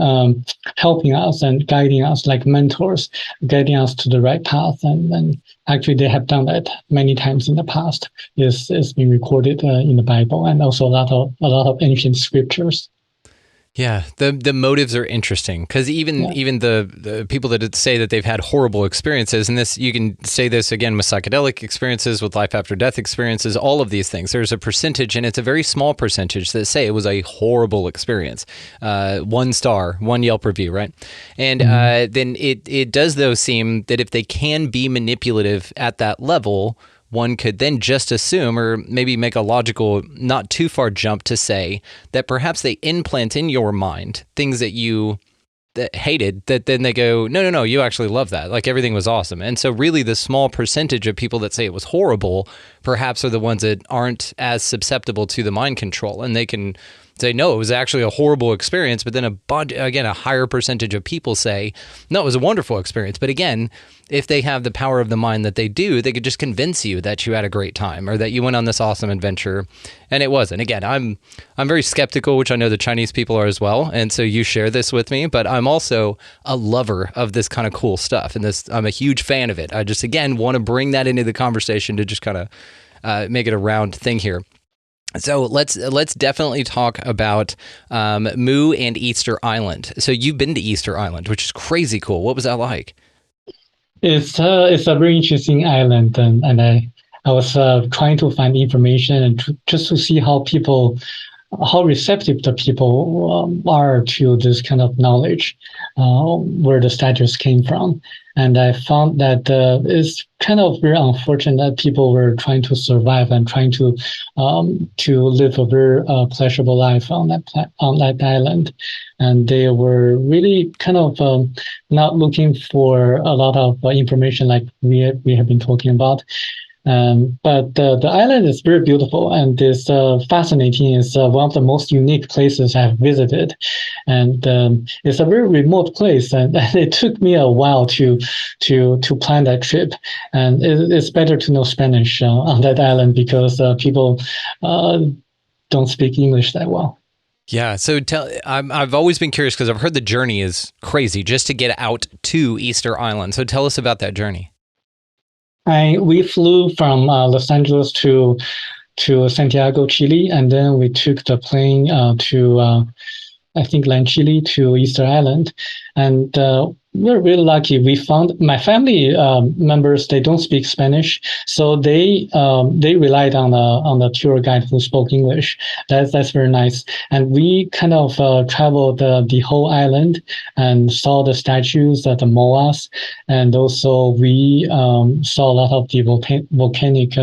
helping us and guiding us like mentors, guiding us to the right path. And actually, they have done that many times in the past. It's been recorded in the Bible, and also a lot of ancient scriptures. Yeah, the motives are interesting, because even the people that say that they've had horrible experiences, and this, you can say this again with psychedelic experiences, with life after death experiences, all of these things. There's a percentage, and it's a very small percentage, that say it was a horrible experience. 1 star, 1 Yelp review, right? And then it does though seem that if they can be manipulative at that level, one could then just assume, or maybe make a logical, not too far jump to say that perhaps they implant in your mind things that you hated, that then they go, no, you actually love that. Like, everything was awesome. And so really the small percentage of people that say it was horrible perhaps are the ones that aren't as susceptible to the mind control. And they can say, no, it was actually a horrible experience. But then a higher percentage of people say, no, it was a wonderful experience. But again, if they have the power of the mind that they do, they could just convince you that you had a great time, or that you went on this awesome adventure, and it wasn't. Again, I'm very skeptical, which I know the Chinese people are as well, and so you share this with me, but I'm also a lover of this kind of cool stuff, and I'm a huge fan of it. I just, again, want to bring that into the conversation to just kind of make it a round thing here. So let's definitely talk about Mu and Easter Island. So you've been to Easter Island, which is crazy cool. What was that like? It's a very interesting island, and I was trying to find information and just to see how receptive the people are to this kind of knowledge, where the statues came from. And I found that it's kind of very unfortunate that people were trying to survive and trying to live a very pleasurable life on that island, and they were really kind of not looking for a lot of information like we have been talking about. But the island is very beautiful, and it's fascinating. It's one of the most unique places I've visited, and it's a very remote place. And it took me a while to plan that trip. And it's better to know Spanish on that island, because people don't speak English that well. Yeah. So I've always been curious because I've heard the journey is crazy just to get out to Easter Island. So tell us about that journey. We flew from Los Angeles to Santiago, Chile, and then we took the plane to I think Land Chile to Easter Island, and we're really lucky. We found my family members. They don't speak Spanish, so they relied on the tour guide who spoke English. That's very nice. And we kind of traveled the whole island and saw the statues at the moas, and also we saw a lot of the volcanic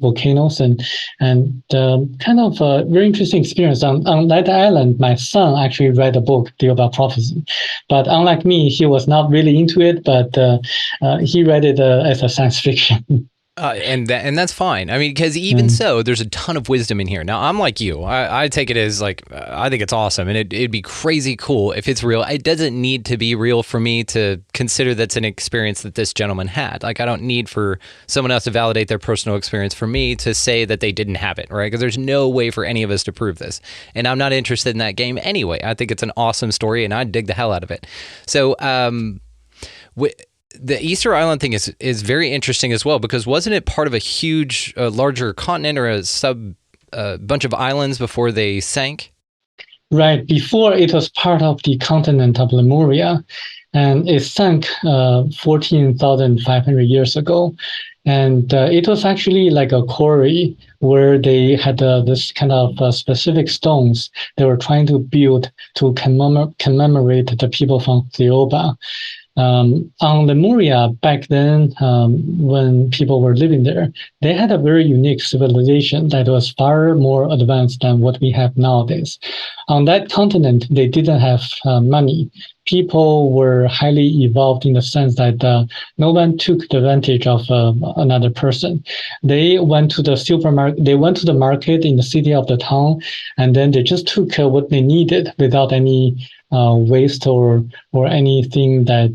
volcanoes and kind of a very interesting experience. On that island, my son actually read a book, Thiaoouba Prophecy, but unlike me, he was not really into it, but he read it as a science fiction. And that's fine. I mean, because even so, there's a ton of wisdom in here. Now, I'm like you. I take it as like, I think it's awesome, and it'd be crazy cool if it's real. It doesn't need to be real for me to consider that's an experience that this gentleman had. Like, I don't need for someone else to validate their personal experience for me to say that they didn't have it, right? Because there's no way for any of us to prove this. And I'm not interested in that game anyway. I think it's an awesome story, and I dig the hell out of it. So, the Easter Island thing is very interesting as well, because wasn't it part of a huge, larger continent or a bunch of islands before they sank? Right. Before it was part of the continent of Lemuria, and it sank 14,500 years ago. And it was actually like a quarry where they had this kind of specific stones they were trying to build to commemorate the people from Thiaoouba. On Lemuria, back then, when people were living there, they had a very unique civilization that was far more advanced than what we have nowadays. On that continent, they didn't have money. People were highly evolved in the sense that no one took advantage of another person. They went to the supermarket. They went to the market in the city of the town, and then they just took what they needed without any waste or anything that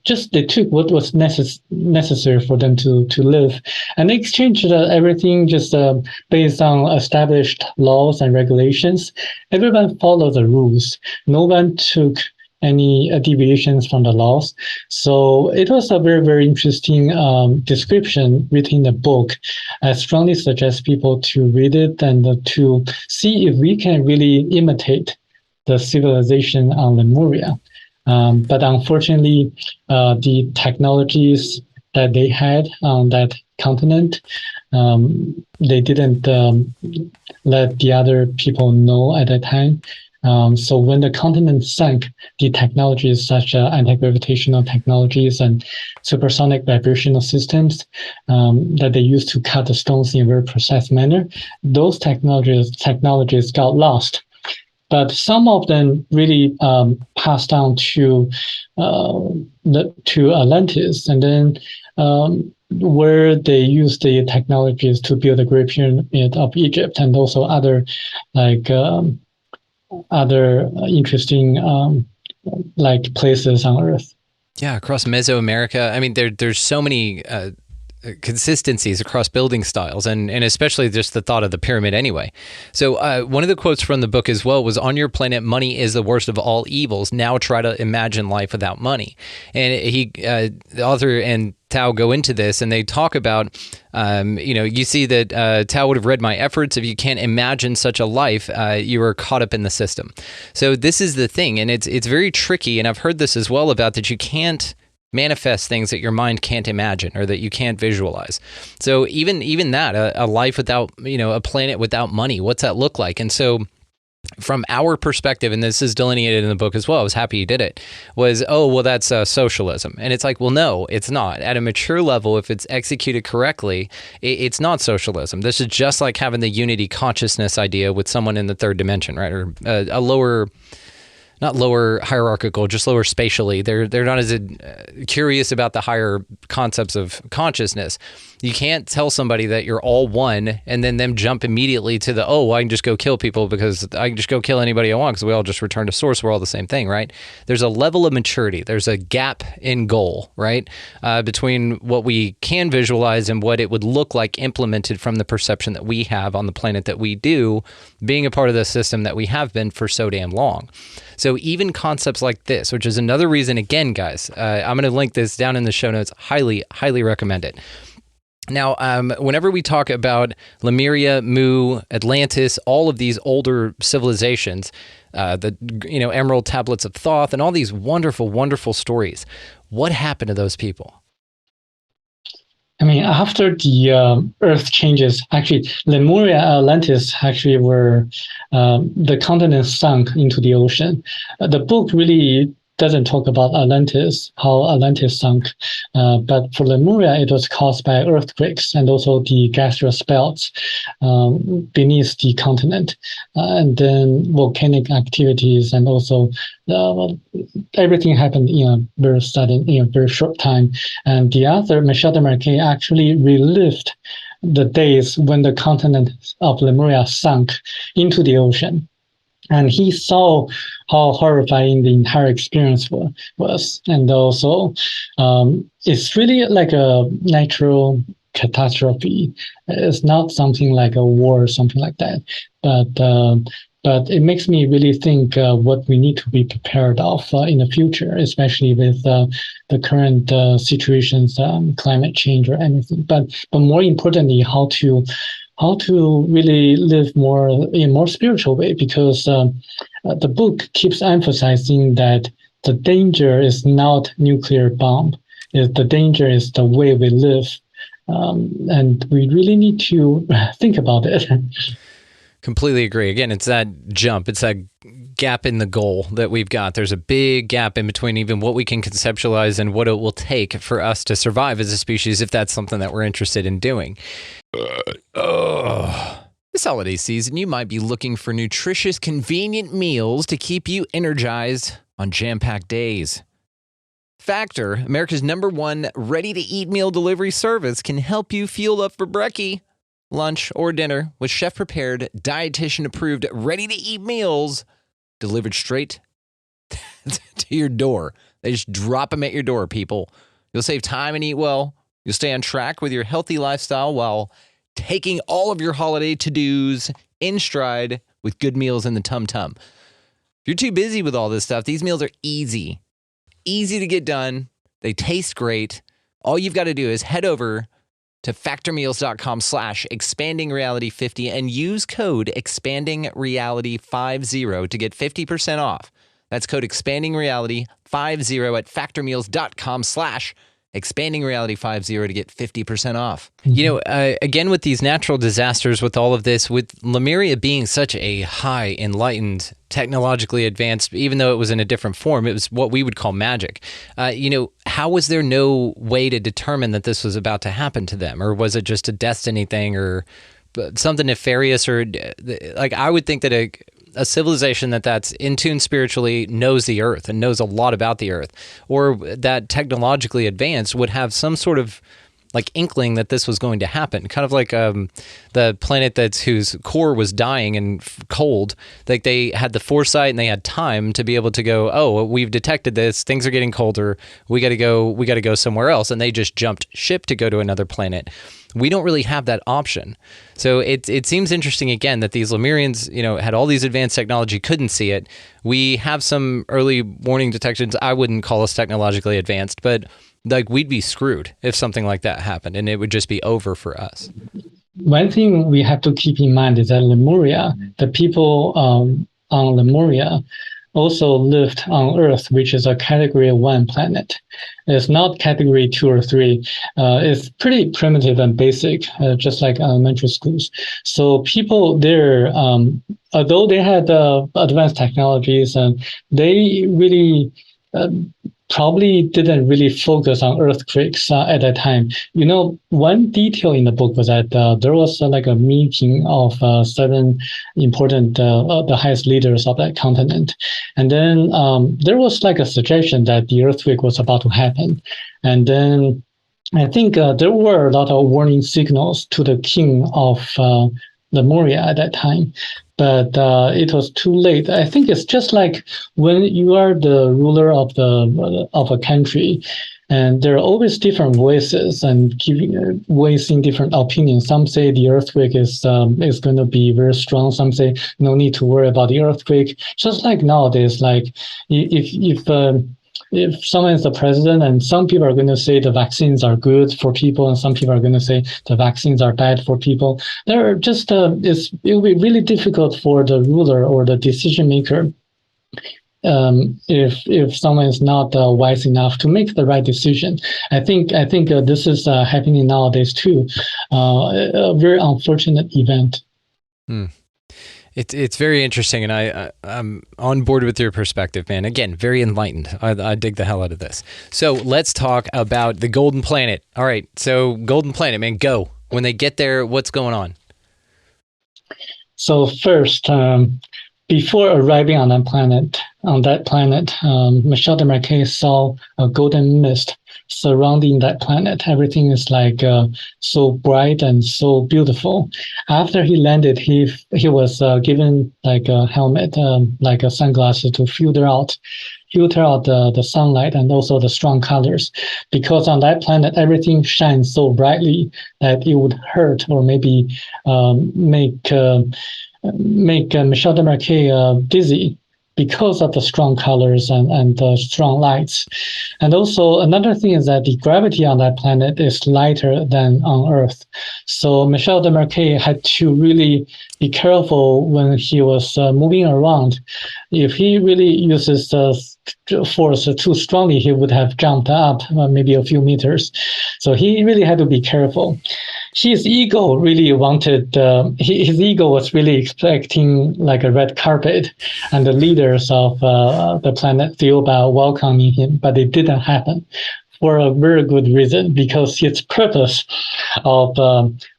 just they took what was necessary for them to live, and they exchanged everything just based on established laws and regulations. Everyone followed the rules. No one took any deviations from the laws. So it was a very, very interesting description written in the book. I strongly suggest people to read it and to see if we can really imitate the civilization on Lemuria. But unfortunately, the technologies that they had on that continent, they didn't let the other people know at that time. So when the continent sank, the technologies such as anti-gravitational technologies and supersonic vibrational systems that they used to cut the stones in a very precise manner, those technologies got lost. But some of them really passed on to Atlantis, and then where they used the technologies to build the Great Pyramid of Egypt, and also other interesting places on Earth. Yeah, across Mesoamerica. I mean, there's so many consistencies across building styles, and especially just the thought of the pyramid anyway. So one of the quotes from the book as well was, "On your planet, money is the worst of all evils. Now try to imagine life without money." And the author and Tao go into this, and they talk about, you see that Tao would have read my efforts. If you can't imagine such a life, you are caught up in the system. So this is the thing, and it's very tricky, and I've heard this as well about that you can't manifest things that your mind can't imagine or that you can't visualize. So even that, a life without, a planet without money, what's that look like? And so from our perspective, and this is delineated in the book as well, I was happy you did it, was, that's socialism. And it's like, well, no, it's not. At a mature level, if it's executed correctly, it's not socialism. This is just like having the unity consciousness idea with someone in the third dimension, right? Or a lower... not lower hierarchical, just lower spatially. They're not as curious about the higher concepts of consciousness. You can't tell somebody that you're all one and then them jump immediately to the, I can just go kill people because I can just go kill anybody I want because we all just return to source. We're all the same thing, right? There's a level of maturity. There's a gap in goal, right? Between what we can visualize and what it would look like implemented from the perception that we have on the planet that we do, being a part of the system that we have been for so damn long. So even concepts like this, which is another reason, again, guys, I'm going to link this down in the show notes. Highly, highly recommend it. Now, whenever we talk about Lemuria, Mu, Atlantis, all of these older civilizations, the Emerald Tablets of Thoth, and all these wonderful, wonderful stories, what happened to those people? I mean, after the Earth changes, actually, Lemuria and Atlantis actually were the continents sunk into the ocean. The book really doesn't talk about Atlantis, how Atlantis sunk, but for Lemuria, it was caused by earthquakes and also the gaseous belts beneath the continent, and then volcanic activities, and also everything happened in a very sudden, in a very short time. And the author, Michel Desmarquet, actually relived the days when the continent of Lemuria sunk into the ocean. And he saw how horrifying the entire experience was. And also, it's really like a natural catastrophe. It's not something like a war or something like that. But it makes me really think what we need to be prepared of in the future, especially with the current situations, climate change or anything. But more importantly, how to really live in a more spiritual way, because the book keeps emphasizing that the danger is not nuclear bomb. The danger is the way we live. And we really need to think about it. Completely agree. Again, it's that jump. It's that gap in the goal that we've got. There's a big gap in between even what we can conceptualize and what it will take for us to survive as a species, if that's something that we're interested in doing. This holiday season, you might be looking for nutritious, convenient meals to keep you energized on jam-packed days. Factor, America's #1 ready-to-eat meal delivery service, can help you fuel up for brekkie, lunch, or dinner with chef-prepared, dietitian-approved, ready-to-eat meals delivered straight to your door. They just drop them at your door, people. You'll save time and eat well. You'll stay on track with your healthy lifestyle while taking all of your holiday to-dos in stride with good meals in the tum-tum. If you're too busy with all this stuff, these meals are easy to get done. They taste great. All you've got to do is head over to factormeals.com/expandingreality50 and use code expandingreality50 to get 50% off. That's code expandingreality50 at factormeals.com/expandingreality50 to get 50% off. Again, with these natural disasters, with all of this, with Lemuria being such a high, enlightened, technologically advanced, even though it was in a different form, it was what we would call magic. How was there no way to determine that this was about to happen to them? Or was it just a destiny thing or something nefarious? Or like, I would think that a civilization that's in tune spiritually knows the earth and knows a lot about the earth, or that technologically advanced would have some sort of like inkling that this was going to happen. Kind of like the planet whose core was dying and cold. Like they had the foresight and they had time to be able to go, oh, we've detected this. Things are getting colder. We got to go somewhere else. And they just jumped ship to go to another planet. We don't really have that option. So it seems interesting, again, that these Lemurians, had all these advanced technology, couldn't see it. We have some early warning detections. I wouldn't call us technologically advanced, but like we'd be screwed if something like that happened, and it would just be over for us. One thing we have to keep in mind is that Lemuria, the people on Lemuria, also lived on Earth, which is a Category 1 planet. It's not Category 2 or 3. It's pretty primitive and basic, just like elementary schools. So people there, although they had advanced technologies, they really probably didn't really focus on earthquakes at that time. One detail in the book was that there was like a meeting of 7 important, the highest leaders of that continent. And then there was like a suggestion that the earthquake was about to happen. And then I think there were a lot of warning signals to the king of the Moria at that time, but it was too late. I think it's just like when you are the ruler of a country, and there are always different voices and voicing different opinions. Some say the earthquake is going to be very strong. Some say no need to worry about the earthquake. Just like nowadays, like if someone is the president, and some people are going to say the vaccines are good for people, and some people are going to say the vaccines are bad for people. There are just it will be really difficult for the ruler or the decision maker if someone is not wise enough to make the right decision. I think this is happening nowadays too. A very unfortunate event. It's very interesting, and I'm on board with your perspective, man. Again, very enlightened. I dig the hell out of this. So let's talk about the Golden Planet. All right, so Golden Planet, man, go. When they get there, what's going on? So first, before arriving on that planet, Michel Desmarquet saw a golden mist surrounding that planet. Everything is like so bright and so beautiful. After he landed, he was given like a helmet, like a sunglasses to filter out the sunlight and also the strong colors, because on that planet everything shines so brightly that it would hurt or maybe make Michel Desmarquet dizzy, because of the strong colors and the strong lights. And also another thing is that the gravity on that planet is lighter than on Earth. So Michel Desmarquet had to really be careful when he was moving around. If he really uses force too strongly, he would have jumped up maybe a few meters. So he really had to be careful. His ego really wanted, his ego was really expecting like a red carpet and the leaders of the planet Thiaoouba welcoming him, but it didn't happen for a very good reason, because his purpose of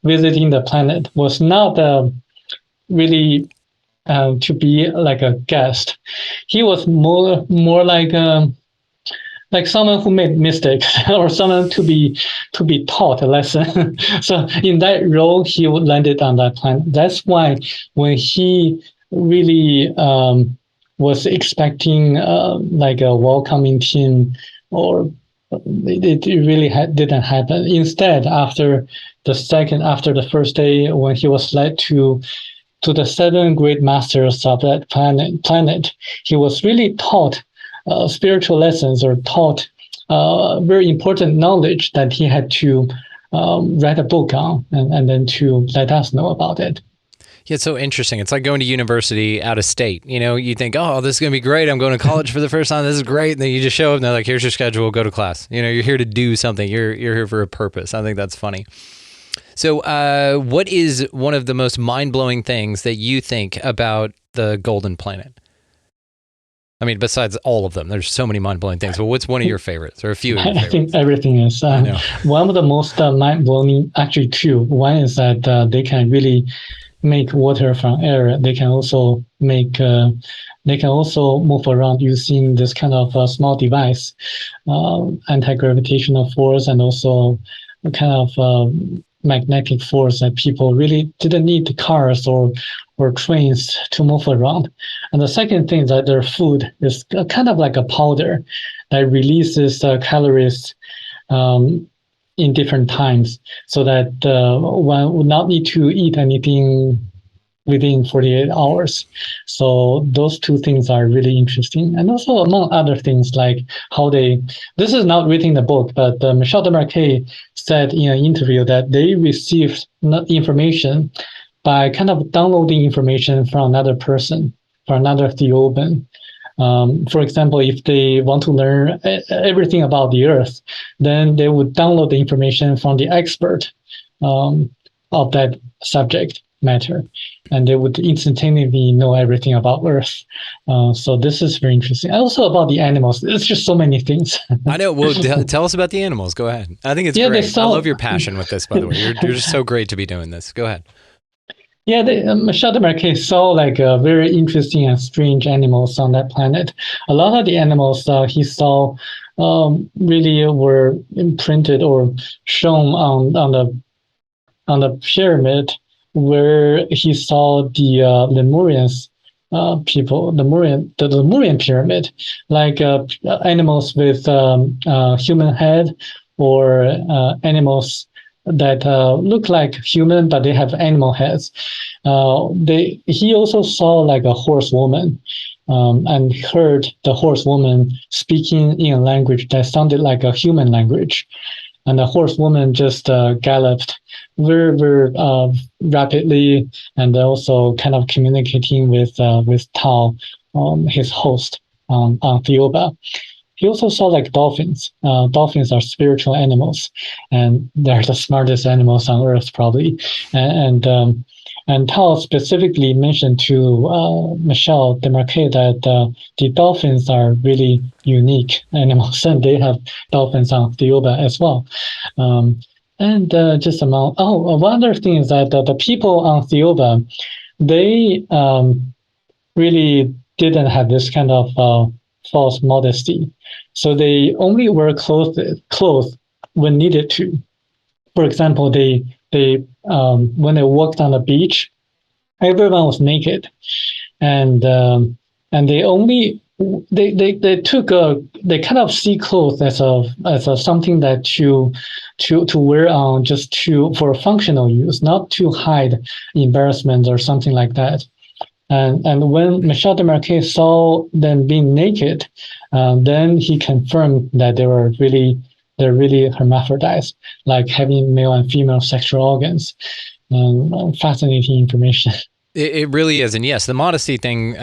visiting the planet was not really to be like a guest. He was more like someone who made mistakes or someone to be taught a lesson. So in that role, he landed on that planet. That's why when he really was expecting like a welcoming team, or it really didn't happen. Instead, after the first day, when he was led to the 7 great masters of that planet, he was really taught spiritual lessons, or taught very important knowledge that he had to write a book on, and then to let us know about it. Yeah, it's so interesting. It's like going to university out of state. You know, you think, oh, this is going to be great. I'm going to college for the first time. This is great. And then you just show up and they're like, here's your schedule. Go to class. You know, you're here to do something. You're here for a purpose. I think that's funny. So what is one of the most mind-blowing things that you think about the Golden Planet? I mean, besides all of them, there's so many mind-blowing things, but what's one of your favorites, or a few of your favorites? I think everything is. One of the most mind-blowing, actually two. One is that they can really make water from air. They can also make, they can also move around using this kind of small device, anti-gravitational force, and also a kind of magnetic force that people really didn't need cars or trains to move around. And the second thing is that their food is kind of like a powder that releases calories in different times, so that one would not need to eat anything within 48 hours. So those two things are really interesting. And also, among other things, like how this is not written in the book, but Michel Desmarquet said in an interview that they received information by kind of downloading information from another person, from another Thiaouban. For example, if they want to learn everything about the Earth, then they would download the information from the expert of that subject matter, and they would instantaneously know everything about Earth. So this is very interesting. Also about the animals, it's just so many things. I know. Well, tell us about the animals. Go ahead. I think it's great. I love your passion with this, by the way. You're just so great to be doing this. Go ahead. Yeah, Michel Desmarquet saw like very interesting and strange animals on that planet. A lot of the animals he saw really were imprinted or shown on the pyramid, where he saw the Lemurians people, the Lemurian pyramid, like animals with human head, or animals that look like human but they have animal heads. He also saw like a horsewoman, and heard the horsewoman speaking in a language that sounded like a human language. And the horsewoman just galloped very, very rapidly, and also kind of communicating with Tao, his host on Thiaoouba. He also saw like dolphins. Dolphins are spiritual animals, and they're the smartest animals on earth, probably. And Tao specifically mentioned to Michel Desmarquet that the dolphins are really unique animals, and they have dolphins on Thiaoouba as well. One other thing is that the people on Thiaoouba, they really didn't have this kind of false modesty. So they only wear clothes when needed to. For example, they when they walked on the beach, everyone was naked, and they only they kind of see clothes as a something that to wear on just for functional use, not to hide embarrassment or something like that. And when Michel Desmarquet saw them being naked, then he confirmed that they're really hermaphrodites, like having male and female sexual organs. Fascinating information. It really is. And yes, the modesty thing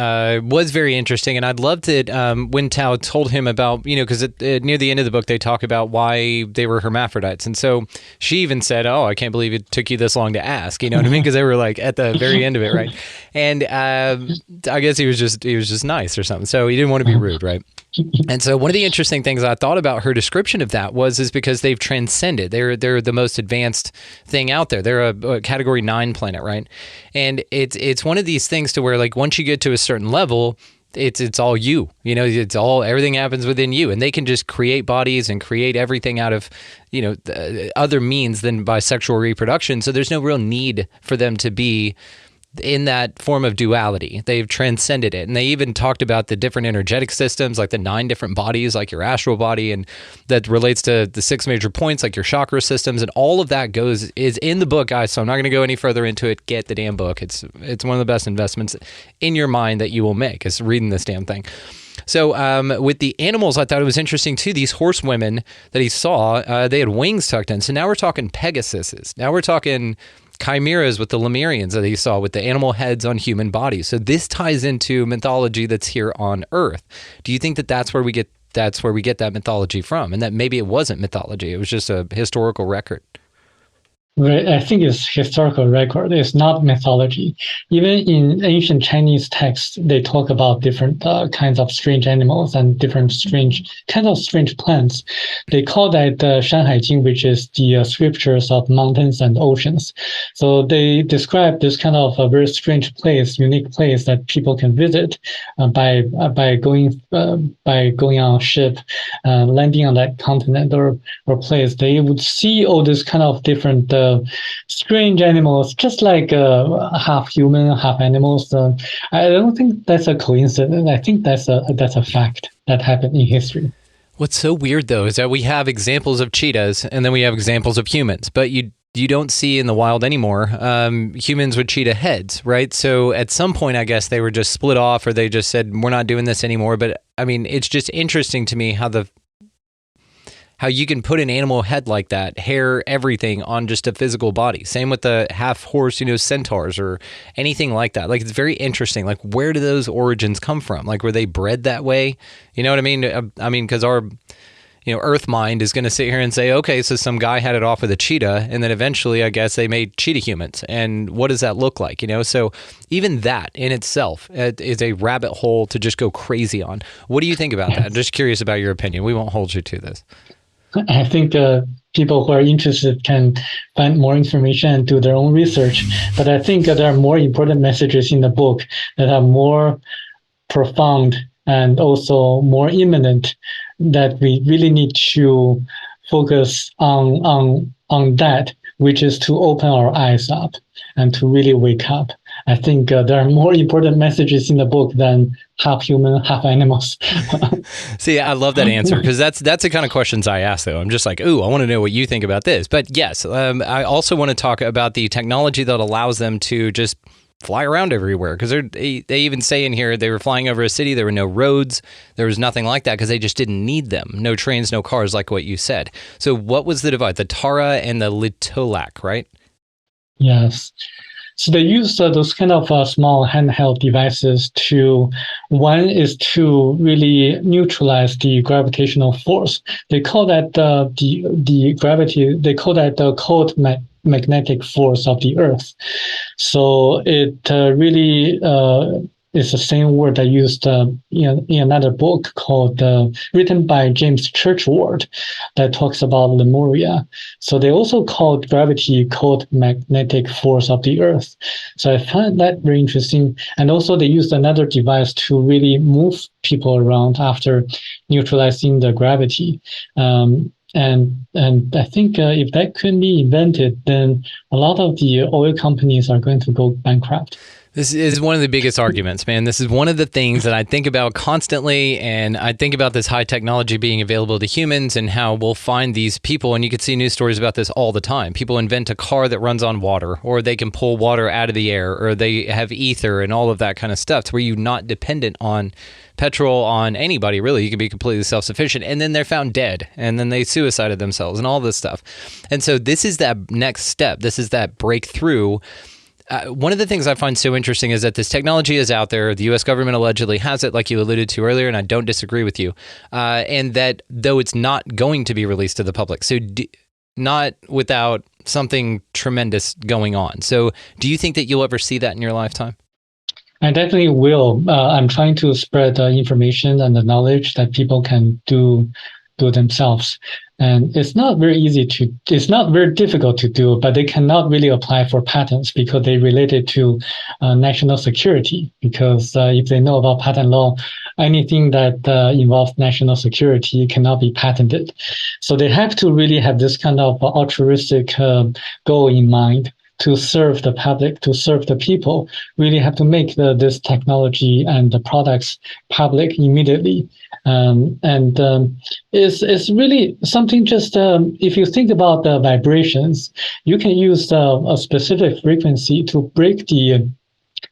was very interesting. And I'd loved it when Tao told him about, because near the end of the book, they talk about why they were hermaphrodites. And so she even said, "Oh, I can't believe it took you this long to ask." You know what I mean? Because they were like at the very end of it, right? And I guess he was just nice or something. So he didn't want to be rude, right? And so one of the interesting things I thought about her description of that is because they've transcended. They're the most advanced thing out there. They're a category 9 planet, right? And it's one of these things to where, like, once you get to a certain level, it's all you. Everything happens within you, and they can just create bodies and create everything out of other means than by sexual reproduction. So there's no real need for them to be in that form of duality. They've transcended it. And they even talked about the different energetic systems, like the 9 different bodies, like your astral body, and that relates to the 6 major points, like your chakra systems, and all of that is in the book, guys. So I'm not going to go any further into it. Get the damn book. It's one of the best investments in your mind that you will make, is reading this damn thing. So with the animals, I thought it was interesting too. These horsewomen that he saw, they had wings tucked in. So now we're talking Pegasuses. Now we're talking chimeras with the Lemurians that he saw with the animal heads on human bodies. So this ties into mythology that's here on Earth. Do you think that that's where we get that mythology from, and that maybe it wasn't mythology, it was just a historical record? Right, I think it's historical record. It's not mythology. Even in ancient Chinese texts, they talk about different kinds of strange animals and different strange plants. They call that Shanhai Jing, which is the scriptures of mountains and oceans. So they describe this kind of a very strange place, unique place that people can visit by going on a ship, landing on that continent or place. They would see all this kind of different strange animals, just like half human, half animals. I don't think that's a coincidence. I think that's a fact that happened in history. What's so weird though is that we have examples of cheetahs and then we have examples of humans, but you don't see in the wild anymore humans with cheetah heads, right? So at some point, I guess they were just split off, or they just said, we're not doing this anymore. But I mean, it's just interesting to me how you can put an animal head like that, hair, everything, on just a physical body. Same with the half horse, centaurs or anything like that. Like, it's very interesting. Like, where do those origins come from? Like, were they bred that way? You know what I mean? I mean, because our Earth mind is going to sit here and say, okay, so some guy had it off with a cheetah, and then eventually, I guess, they made cheetah humans. And what does that look like? So even that in itself is a rabbit hole to just go crazy on. What do you think about that? I'm just curious about your opinion. We won't hold you to this. I think people who are interested can find more information and do their own research. But I think there are more important messages in the book that are more profound and also more imminent, that we really need to focus on that, which is to open our eyes up and to really wake up. I think there are more important messages in the book than half human, half animals. See, I love that answer, because that's the kind of questions I ask, though. I'm just like, ooh, I want to know what you think about this. But yes, I also want to talk about the technology that allows them to just fly around everywhere, because they even say in here they were flying over a city, there were no roads, there was nothing like that, because they just didn't need them. No trains, no cars, like what you said. So what was the device? The Tara and the Litolac, right? Yes. So they use those kind of small handheld devices to, one is to really neutralize the gravitational force. They call that the gravity, they call that the cold magnetic force of the Earth. So it really is the same word I used in another book called, written by James Churchward, that talks about Lemuria. So they also called gravity cold magnetic force of the Earth. So I find that very interesting. And also they used another device to really move people around after neutralizing the gravity. And I think if that could be invented, then a lot of the oil companies are going to go bankrupt. This is one of the biggest arguments, man. This is one of the things that I think about constantly, and I think about this high technology being available to humans and how we'll find these people, and you can see news stories about this all the time. People invent a car that runs on water, or they can pull water out of the air, or they have ether and all of that kind of stuff, to where you're not dependent on petrol, on anybody, really. You can be completely self-sufficient, and then they're found dead, and then they suicided themselves and all this stuff. And so this is that next step. This is that breakthrough. One of the things I find so interesting is that this technology is out there. The U.S. government allegedly has it, like you alluded to earlier, and I don't disagree with you. And that though it's not going to be released to the public, so not without something tremendous going on. So do you think that you'll ever see that in your lifetime? I definitely will. I'm trying to spread the information and the knowledge that people can do themselves. And it's not very difficult to do, but they cannot really apply for patents because they relate it to national security. Because if they know about patent law, anything that involves national security cannot be patented. So they have to really have this kind of altruistic goal in mind to serve the public, to serve the people. Really have to make this technology and the products public immediately. It's really something just, if you think about the vibrations, you can use a specific frequency to break the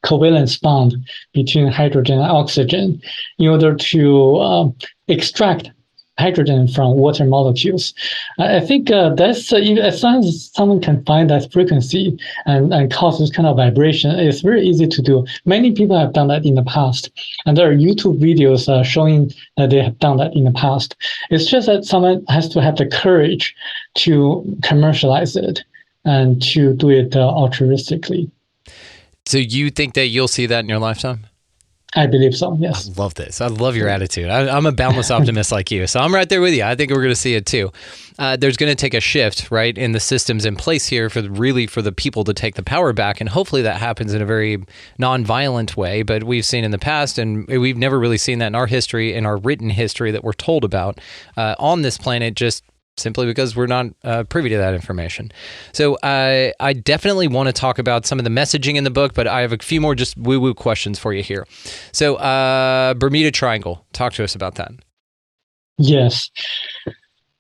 covalence bond between hydrogen and oxygen in order to extract hydrogen from water molecules. I think that's as long as someone can find that frequency and cause this kind of vibration, it's very easy to do. Many people have done that in the past, and there are YouTube videos showing that they have done that in the past. It's just that someone has to have the courage to commercialize it and to do it altruistically. So you think that you'll see that in your lifetime? I believe so, yes. I love this. I love your attitude. I'm a boundless optimist like you. So I'm right there with you. I think we're going to see it too. There's going to take a shift, right, in the systems in place here for the people to take the power back. And hopefully that happens in a very non-violent way. But we've seen in the past, and we've never really seen that in our history, in our written history that we're told about on this planet, just simply because we're not privy to that information. So I definitely want to talk about some of the messaging in the book, but I have a few more just woo-woo questions for you here. So Bermuda Triangle, talk to us about that. Yes.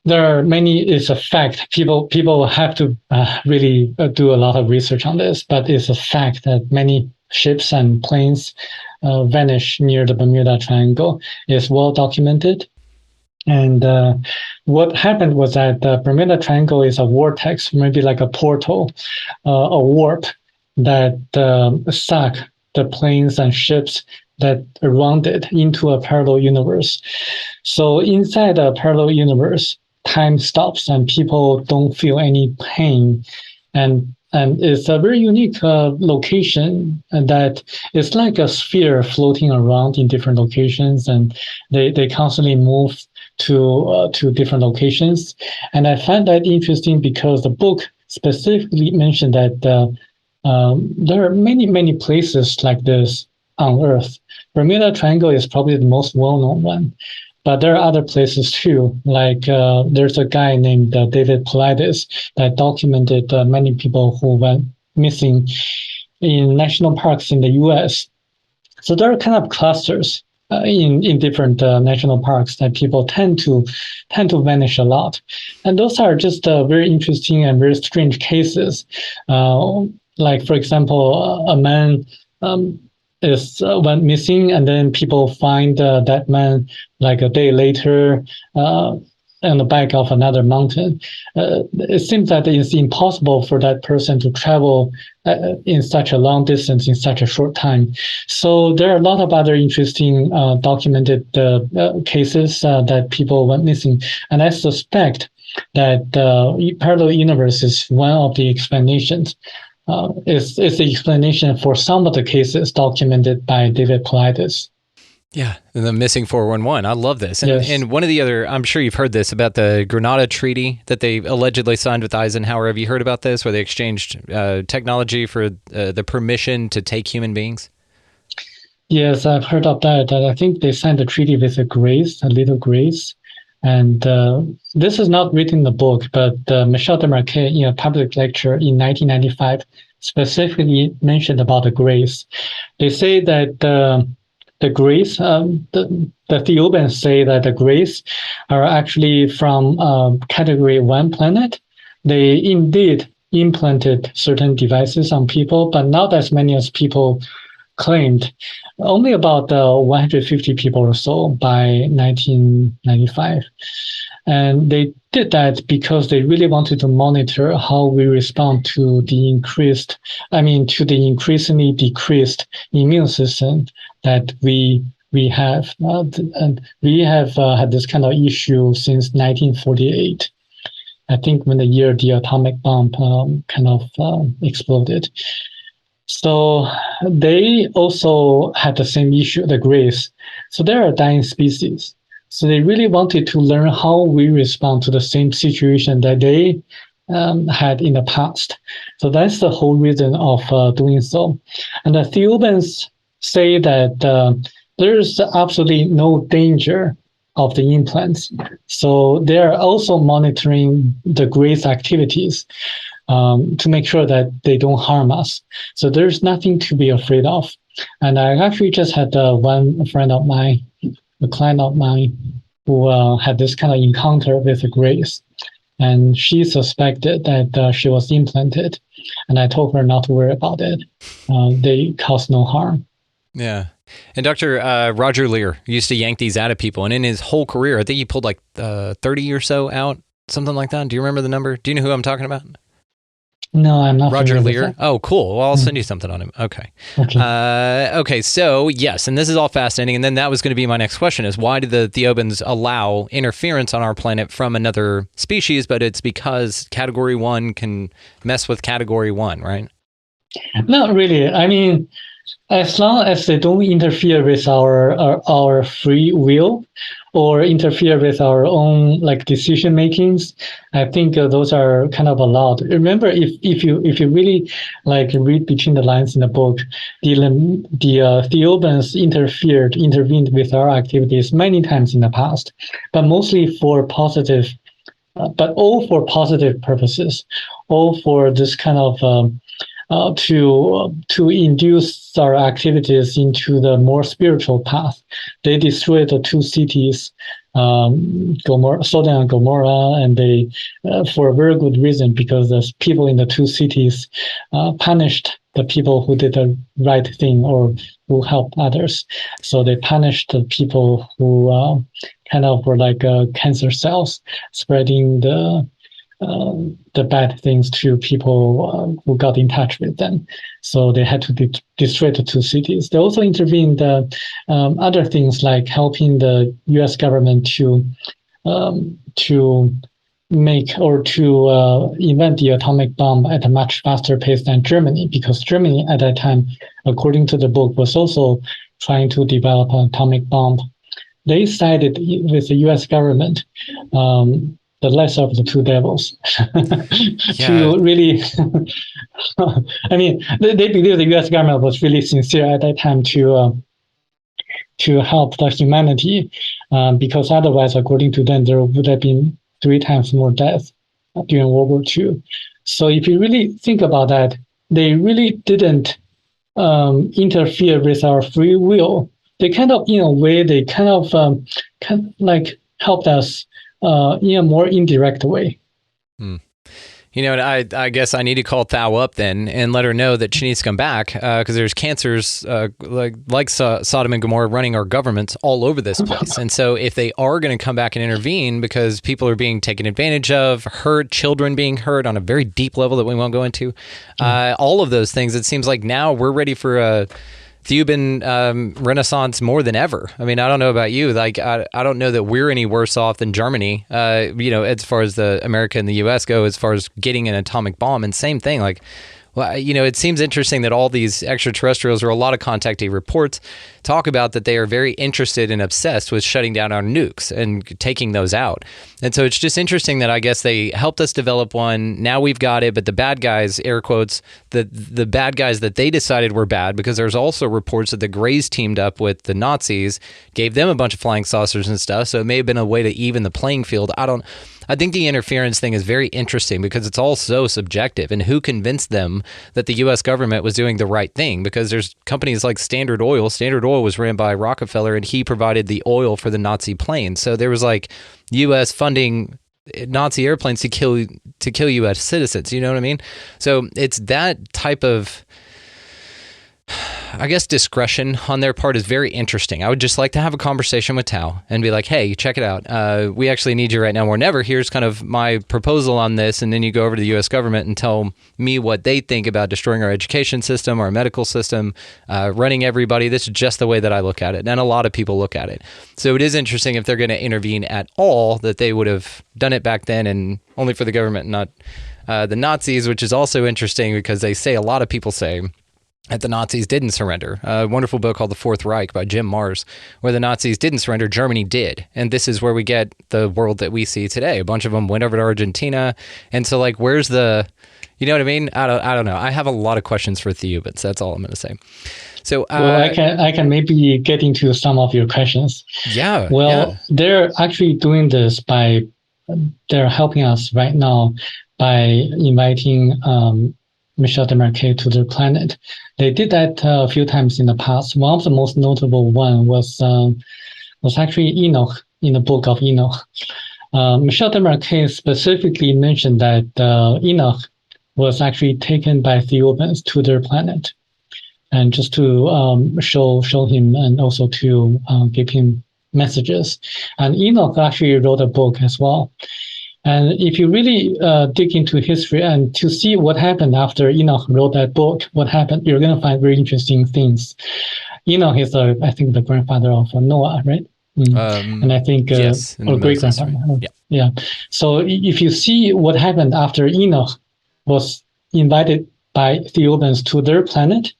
There are many, it's a fact. People have to really do a lot of research on this, but it's a fact that many ships and planes vanish near the Bermuda Triangle. It's well documented. And what happened was that the Bermuda Triangle is a vortex, maybe like a portal, a warp that suck the planes and ships that around it into a parallel universe. So inside a parallel universe, time stops and people don't feel any pain. And it's a very unique location, and that it's like a sphere floating around in different locations, and they constantly move to different locations. And I find that interesting because the book specifically mentioned that there are many places like this on Earth. Bermuda Triangle is probably the most well-known one. But there are other places too, like there's a guy named David Paulides that documented many people who went missing in national parks in the U.S. So there are kind of clusters in different national parks that people tend to vanish a lot, and those are just very interesting and very strange cases. Like for example, a man went missing, and then people find that man like a day later on the back of another mountain. It seems that it's impossible for that person to travel in such a long distance in such a short time. So there are a lot of other interesting documented cases that people went missing, and I suspect that parallel universe is one of the explanations. Is the explanation for some of the cases documented by David Paulides. Yeah, and the missing 411. I love this. And, Yes. and one of the other, I'm sure you've heard this about the Grenada Treaty that they allegedly signed with Eisenhower. Have you heard about this, where they exchanged technology for the permission to take human beings? Yes, I've heard of that. I think they signed a treaty with a little grace. And this is not written in the book, but Michel Desmarquet, in a public lecture in 1995, specifically mentioned about the grace. They say that the grace, the Thiaoubans say that the grace are actually from Category 1 planet. They indeed implanted certain devices on people, but not as many as people claimed. Only about 150 people or so by 1995. And they did that because they really wanted to monitor how we respond to the increasingly decreased immune system that we have. And we have had this kind of issue since 1948. I think when the atomic bomb exploded. So they also had the same issue, the grace. So they're a dying species. So they really wanted to learn how we respond to the same situation that they had in the past. So that's the whole reason of doing so. And the Thiaoubans say that there's absolutely no danger of the implants. So they're also monitoring the grace activities to make sure that they don't harm us. So there's nothing to be afraid of. And I actually just had one friend of mine, a client of mine, who had this kind of encounter with a grace. And she suspected that she was implanted. And I told her not to worry about it. They cause no harm. Yeah. And Dr. Roger Lear used to yank these out of people. And in his whole career, I think he pulled like 30 or so out, something like that. Do you remember the number? Do you know who I'm talking about? No, I'm not. Roger familiar Lear. with that. Oh, cool. Well, I'll send you something on him. Okay. Okay. So yes, and this is all fascinating. And then that was going to be my next question: is why did the Thiaoubans allow interference on our planet from another species? But it's because Category 1 can mess with Category 1, right? Not really. I mean, as long as they don't interfere with our free will or interfere with our own decision makings, I think those are kind of allowed. Remember, if you really read between the lines in the book, the Thiaoubans intervened with our activities many times in the past, but mostly for positive, but all for positive purposes, all for this kind of to induce our activities into the more spiritual path. They destroyed the two cities, Sodom and Gomorrah, and they, for a very good reason, because the people in the two cities punished the people who did the right thing or who helped others. So they punished the people who kind of were like cancer cells, spreading the bad things to people who got in touch with them. So they had to destroy the two cities. They also intervened other things like helping the U.S. government to make or to invent the atomic bomb at a much faster pace than Germany, because Germany at that time, according to the book, was also trying to develop an atomic bomb. They sided with the U.S. government the lesser of the two devils. Yeah. To really, I mean, they believe the U.S. government was really sincere at that time to help the humanity, because otherwise, according to them, there would have been 3 times more deaths during World War II. So if you really think about that, they really didn't interfere with our free will. They kind of, in a way, they kind of like helped us in a more indirect way. You know, and I guess I need to call Thao up then and let her know that she needs to come back, because there's cancers like Sodom and Gomorrah running our governments all over this place. And so if they are going to come back and intervene because people are being taken advantage of, hurt, children being hurt on a very deep level that we won't go into, all of those things, it seems like now we're ready for a Thiaouban renaissance more than ever. I mean, I don't know about you. Like, I don't know that we're any worse off than Germany, as far as the America and the U.S. go, as far as getting an atomic bomb. And same thing, like, well, it seems interesting that all these extraterrestrials, or a lot of contactee reports, talk about that they are very interested and obsessed with shutting down our nukes and taking those out. And so it's just interesting that I guess they helped us develop one. Now we've got it, but the bad guys, air quotes, the bad guys that they decided were bad, because there's also reports that the Greys teamed up with the Nazis, gave them a bunch of flying saucers and stuff. So it may have been a way to even the playing field. I think the interference thing is very interesting because it's all so subjective, and who convinced them that the U.S. government was doing the right thing? Because there's companies like Standard Oil. Standard Oil was ran by Rockefeller, and he provided the oil for the Nazi planes. So there was like U.S. funding Nazi airplanes to kill U.S. citizens. You know what I mean? So it's that type of, I guess, discretion on their part is very interesting. I would just like to have a conversation with Tao and be like, hey, check it out. We actually need you right now more than ever. Here's kind of my proposal on this. And then you go over to the U.S. government and tell me what they think about destroying our education system, our medical system, running everybody. This is just the way that I look at it. And a lot of people look at it. So it is interesting, if they're going to intervene at all, that they would have done it back then, and only for the government, not the Nazis, which is also interesting because a lot of people say that the Nazis didn't surrender. A wonderful book called The Fourth Reich by Jim Marrs, where the Nazis didn't surrender, Germany did. And this is where we get the world that we see today. A bunch of them went over to Argentina. And so, like, where's the, you know what I mean? I don't know. I have a lot of questions for Thiaoouba, so that's all I'm going to say. So, well, I can maybe get into some of your questions. Yeah. Well, they're actually doing this they're helping us right now by inviting Mishlove Desmarquet to their planet. They did that a few times in the past. One of the most notable one was actually Enoch, in the book of Enoch. Mishlove Desmarquet specifically mentioned that Enoch was actually taken by Thiaoubans to their planet, and just to show him, and also to give him messages. And Enoch actually wrote a book as well. And if you really dig into history and to see what happened after Enoch wrote that book, what happened, you're going to find very interesting things. Enoch is, I think, the grandfather of Noah, right? And I think, yes, or great-grandfather. Yeah. So if you see what happened after Enoch was invited by Thiaoubans to their planet,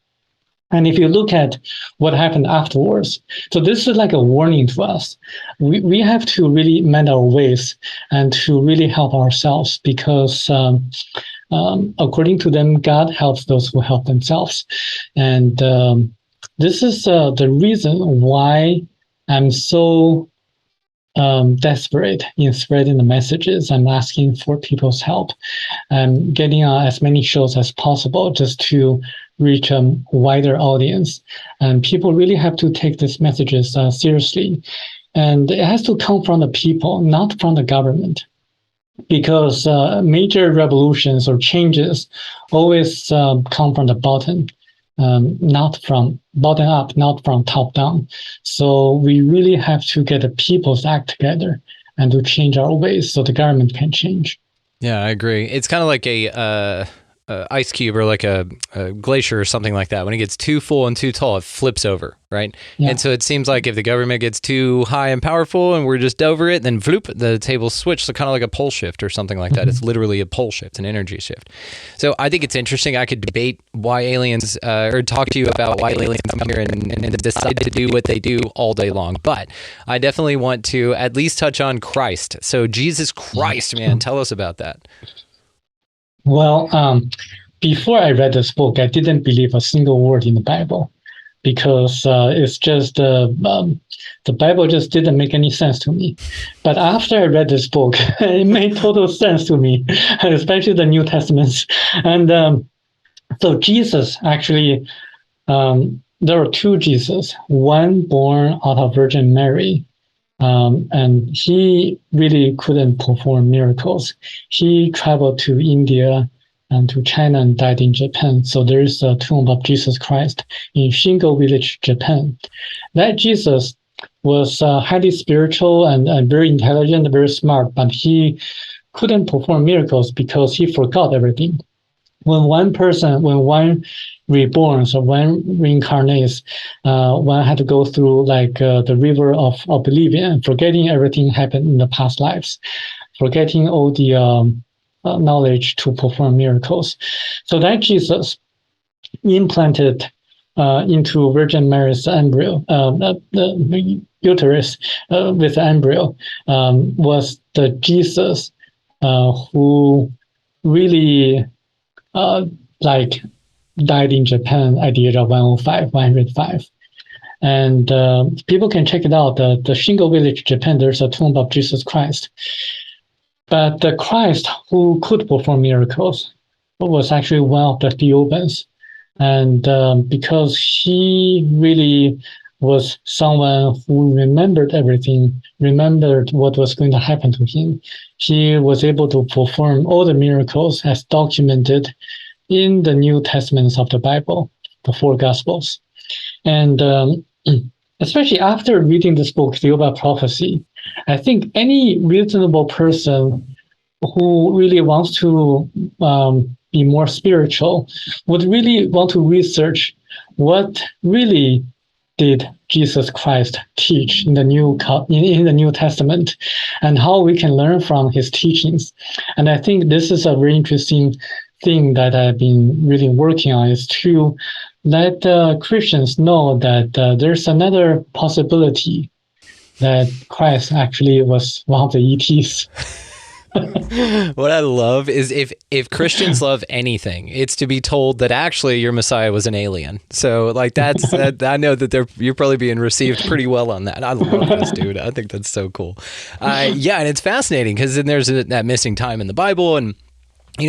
and if you look at what happened afterwards, so this is like a warning to us. We have to really mend our ways and to really help ourselves, because according to them, God helps those who help themselves. And this is the reason why I'm so desperate in spreading the messages. I'm asking for people's help. I'm getting on as many shows as possible just to reach a wider audience. And people really have to take these messages seriously. And it has to come from the people, not from the government. Because major revolutions or changes always come from the bottom, not from bottom up, not from top down. So we really have to get the people's act together and to change our ways so the government can change. Yeah, I agree. It's kind of like a ice cube or like a glacier or something like that. When it gets too full and too tall, it flips over, right? Yeah. And so it seems like if the government gets too high and powerful and we're just over it, then floop, the tables switch. So kind of like a pole shift or something like that. It's literally a pole shift, an energy shift. So I think it's interesting. I could debate why aliens, or talk to you about why aliens come here and decide to do what they do all day long. But I definitely want to at least touch on Christ. So Jesus Christ, man, tell us about that. Well, before I read this book, I didn't believe a single word in the Bible because it's just the Bible just didn't make any sense to me. But after I read this book, it made total sense to me, especially the New Testament. And so Jesus actually, there are two Jesus, one born out of Virgin Mary, and he really couldn't perform miracles. He traveled to India and to China and died in Japan. So there is a tomb of Jesus Christ in Shingo village, Japan. That Jesus was highly spiritual and very intelligent, very smart, but he couldn't perform miracles because he forgot everything. When one reborn, so one reincarnates, one had to go through like the river of oblivion, forgetting everything happened in the past lives, forgetting all the knowledge to perform miracles. So that Jesus implanted into Virgin Mary's embryo, the uterus with the embryo, was the Jesus who really died in Japan at the age of 105. And people can check it out. The Shingo village, Japan, there's a tomb of Jesus Christ. But the Christ who could perform miracles was actually one of the Thiaoubans. And because he really was someone who remembered everything, remembered what was going to happen to him, he was able to perform all the miracles as documented in the New Testaments of the Bible, the four Gospels. And especially after reading this book, Thiaoouba Prophecy, I think any reasonable person who really wants to be more spiritual would really want to research what really did Jesus Christ teach in the New Testament, and how we can learn from his teachings. And I think this is a very interesting thing that I've been really working on, is to let Christians know that there's another possibility that Christ actually was one of the ETs. What I love is if Christians love anything, it's to be told that actually your Messiah was an alien. So like that's I know that you're probably being received pretty well on that. I love this, dude. I think that's so cool. Yeah, and it's fascinating because then there's that missing time in the Bible, and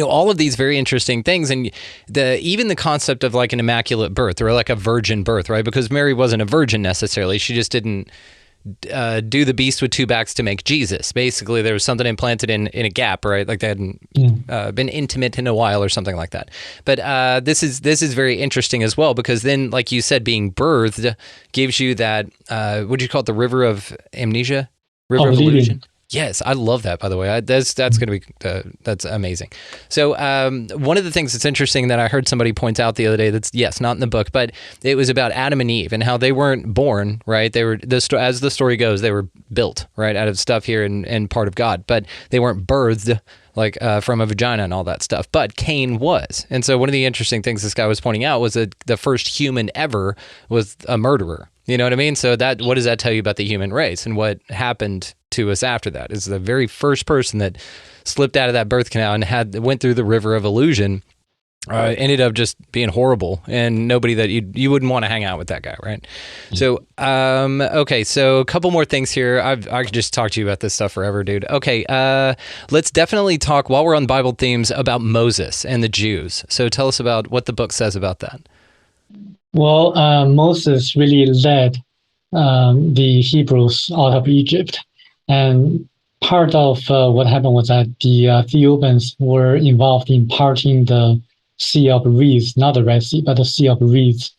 all of these very interesting things, and even the concept of like an immaculate birth or like a virgin birth, right? Because Mary wasn't a virgin necessarily; she just didn't do the beast with two backs to make Jesus. Basically, there was something implanted in a gap, right? Like they hadn't been intimate in a while or something like that. But this is very interesting as well, because then, like you said, being birthed gives you that, what do you call it? The river of amnesia? River of illusion? Yes, I love that, by the way. That's going to be, that's amazing. So one of the things that's interesting that I heard somebody point out the other day, that's, yes, not in the book, but it was about Adam and Eve and how they weren't born, right? They were, as the story goes, they were built, right, out of stuff here and part of God, but they weren't birthed like from a vagina and all that stuff. But Cain was. And so one of the interesting things this guy was pointing out was that the first human ever was a murderer. You know what I mean? So what does that tell you about the human race and what happened to us after that? Is the very first person that slipped out of that birth canal and went through the river of illusion ended up just being horrible, and nobody that you wouldn't want to hang out with that guy, right? So okay, so a couple more things here. I could just talk to you about this stuff forever, dude. Okay, let's definitely talk, while we're on Bible themes, about Moses and the Jews. So tell us about what the book says about that. Well, Moses really led the Hebrews out of Egypt. And part of what happened was that the Ethiopians were involved in parting the Sea of Reeds, not the Red Sea, but the Sea of Reeds.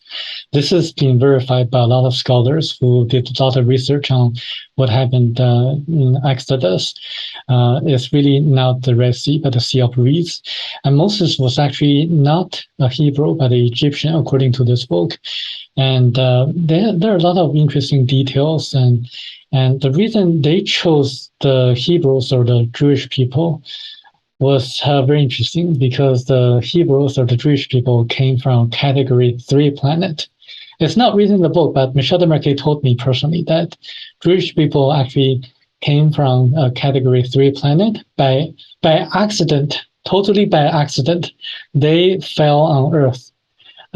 This has been verified by a lot of scholars who did a lot of research on what happened in Exodus. It's really not the Red Sea, but the Sea of Reeds. And Moses was actually not a Hebrew, but an Egyptian, according to this book. And there are a lot of interesting details. And the reason they chose the Hebrews or the Jewish people was very interesting, because the Hebrews or the Jewish people came from category 3 planet. It's not written in the book, but Mishlove Desmarquet told me personally that Jewish people actually came from a category 3 planet by accident, totally by accident. They fell on Earth.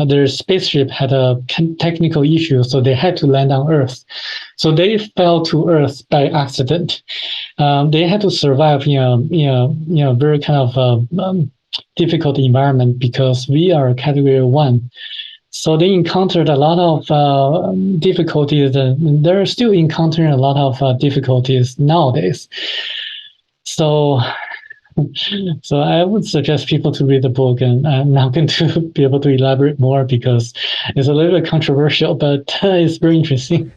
Their spaceship had a technical issue, so they had to land on Earth. So they fell to Earth by accident. They had to survive in a very kind of difficult environment, because we are category 1. So they encountered a lot of difficulties, and they're still encountering a lot of difficulties nowadays. So I would suggest people to read the book, and I'm not going to be able to elaborate more because it's a little bit controversial, but it's very interesting.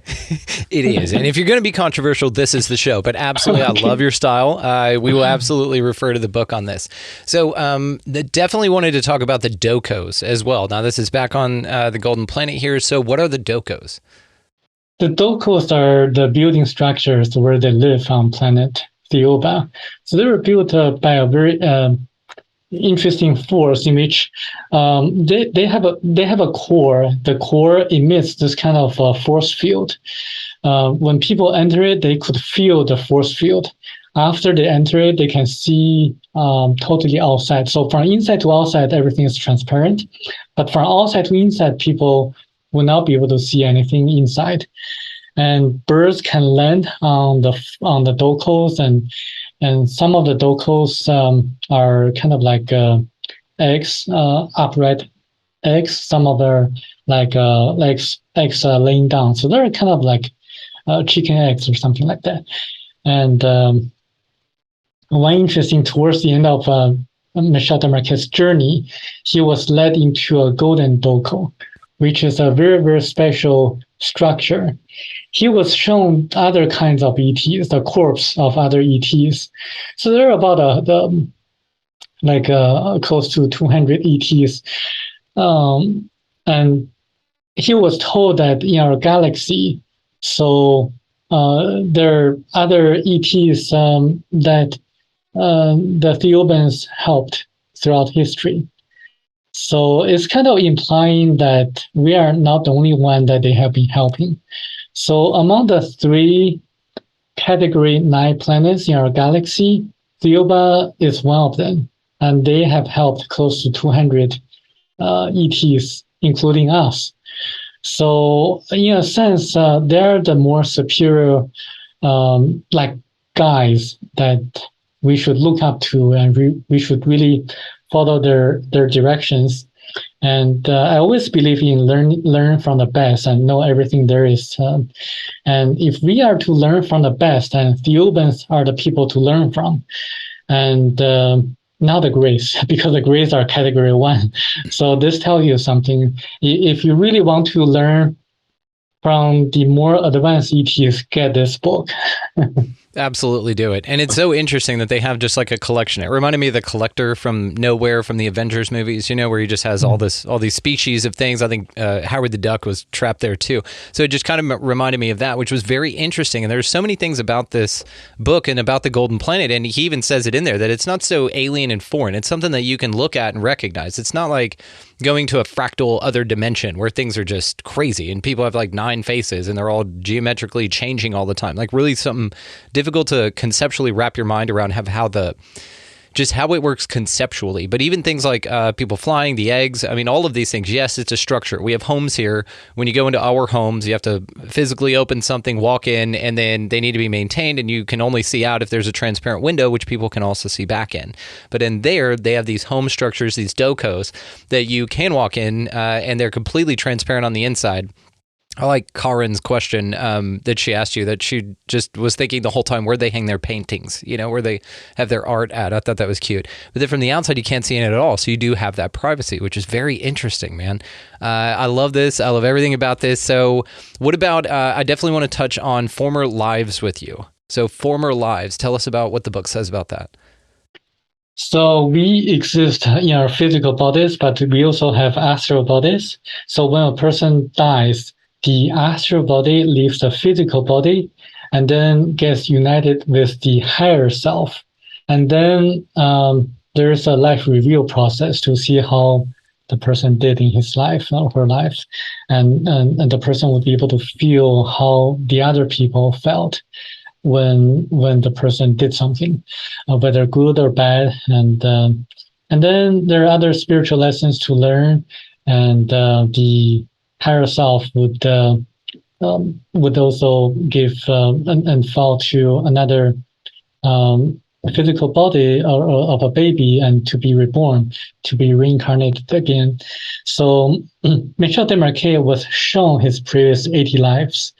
It is. And if you're going to be controversial, this is the show. But absolutely, okay. I love your style. We will absolutely refer to the book on this. So definitely wanted to talk about the docos as well. Now, this is back on the Golden Planet here. So what are the docos? The docos are the building structures where they live on planet Thiaoouba. So they were built by a very interesting force in which they have a core. The core emits this kind of force field. When people enter it, they could feel the force field. After they enter it, they can see totally outside. So from inside to outside, everything is transparent. But from outside to inside, people will not be able to see anything inside. And birds can land on the docos, and some of the docos are kind of like eggs, upright eggs. Some of them are like eggs laying down. So they're kind of like chicken eggs or something like that. And one interesting, towards the end of Mishlove Desmarquet's journey, he was led into a golden doco, which is a very, very special structure. He was shown other kinds of ETs, the corpse of other ETs. So there are about close to 200 ETs. And he was told that in our galaxy, so there are other ETs that the Thiaoubans helped throughout history. So it's kind of implying that we are not the only one that they have been helping. So among the 3 category 9 planets in our galaxy, Thiaoouba is one of them, and they have helped close to 200 ETs, including us. So in a sense, they're the more superior guys that we should look up to, and we should really follow their directions. And I always believe in learn from the best and know everything there is. And if we are to learn from the best, and Thiaoubans are the people to learn from, and not the Greys, because the Greys are category 1. So this tells you something. If you really want to learn from the more advanced ETs, get this book. Absolutely do it. And it's so interesting that they have just like a collection. It reminded me of the Collector from Nowhere from the Avengers movies, where he just has all these species of things. I think Howard the Duck was trapped there too. So it just kind of reminded me of that, which was very interesting. And there's so many things about this book and about the Golden Planet. And he even says it in there that it's not so alien and foreign. It's something that you can look at and recognize. It's not like going to a fractal other dimension where things are just crazy and people have like 9 faces and they're all geometrically changing all the time. Like really something difficult to conceptually wrap your mind around how it works conceptually. But even things like people flying, the eggs, I mean, all of these things, yes, it's a structure. We have homes here. When you go into our homes, you have to physically open something, walk in, and then they need to be maintained, and you can only see out if there's a transparent window, which people can also see back in. But in there, they have these home structures, these docos, that you can walk in, and they're completely transparent on the inside. I like Karin's question that she asked you, that she just was thinking the whole time where they hang their paintings, where they have their art at. I thought that was cute. But then from the outside, you can't see it at all. So you do have that privacy, which is very interesting, man. I love this. I love everything about this. So what about, I definitely want to touch on former lives with you. So former lives, tell us about what the book says about that. So we exist in our physical bodies, but we also have astral bodies. So when a person dies, the astral body leaves the physical body and then gets united with the higher self. And then there's a life review process to see how the person did in his life or her life. And the person would be able to feel how the other people felt when the person did something, whether good or bad. And then there are other spiritual lessons to learn, and the higher self would also give and fall to another physical body of a baby, and to be reborn, to be reincarnated again. So Michel Desmarquet was shown his previous 80 lives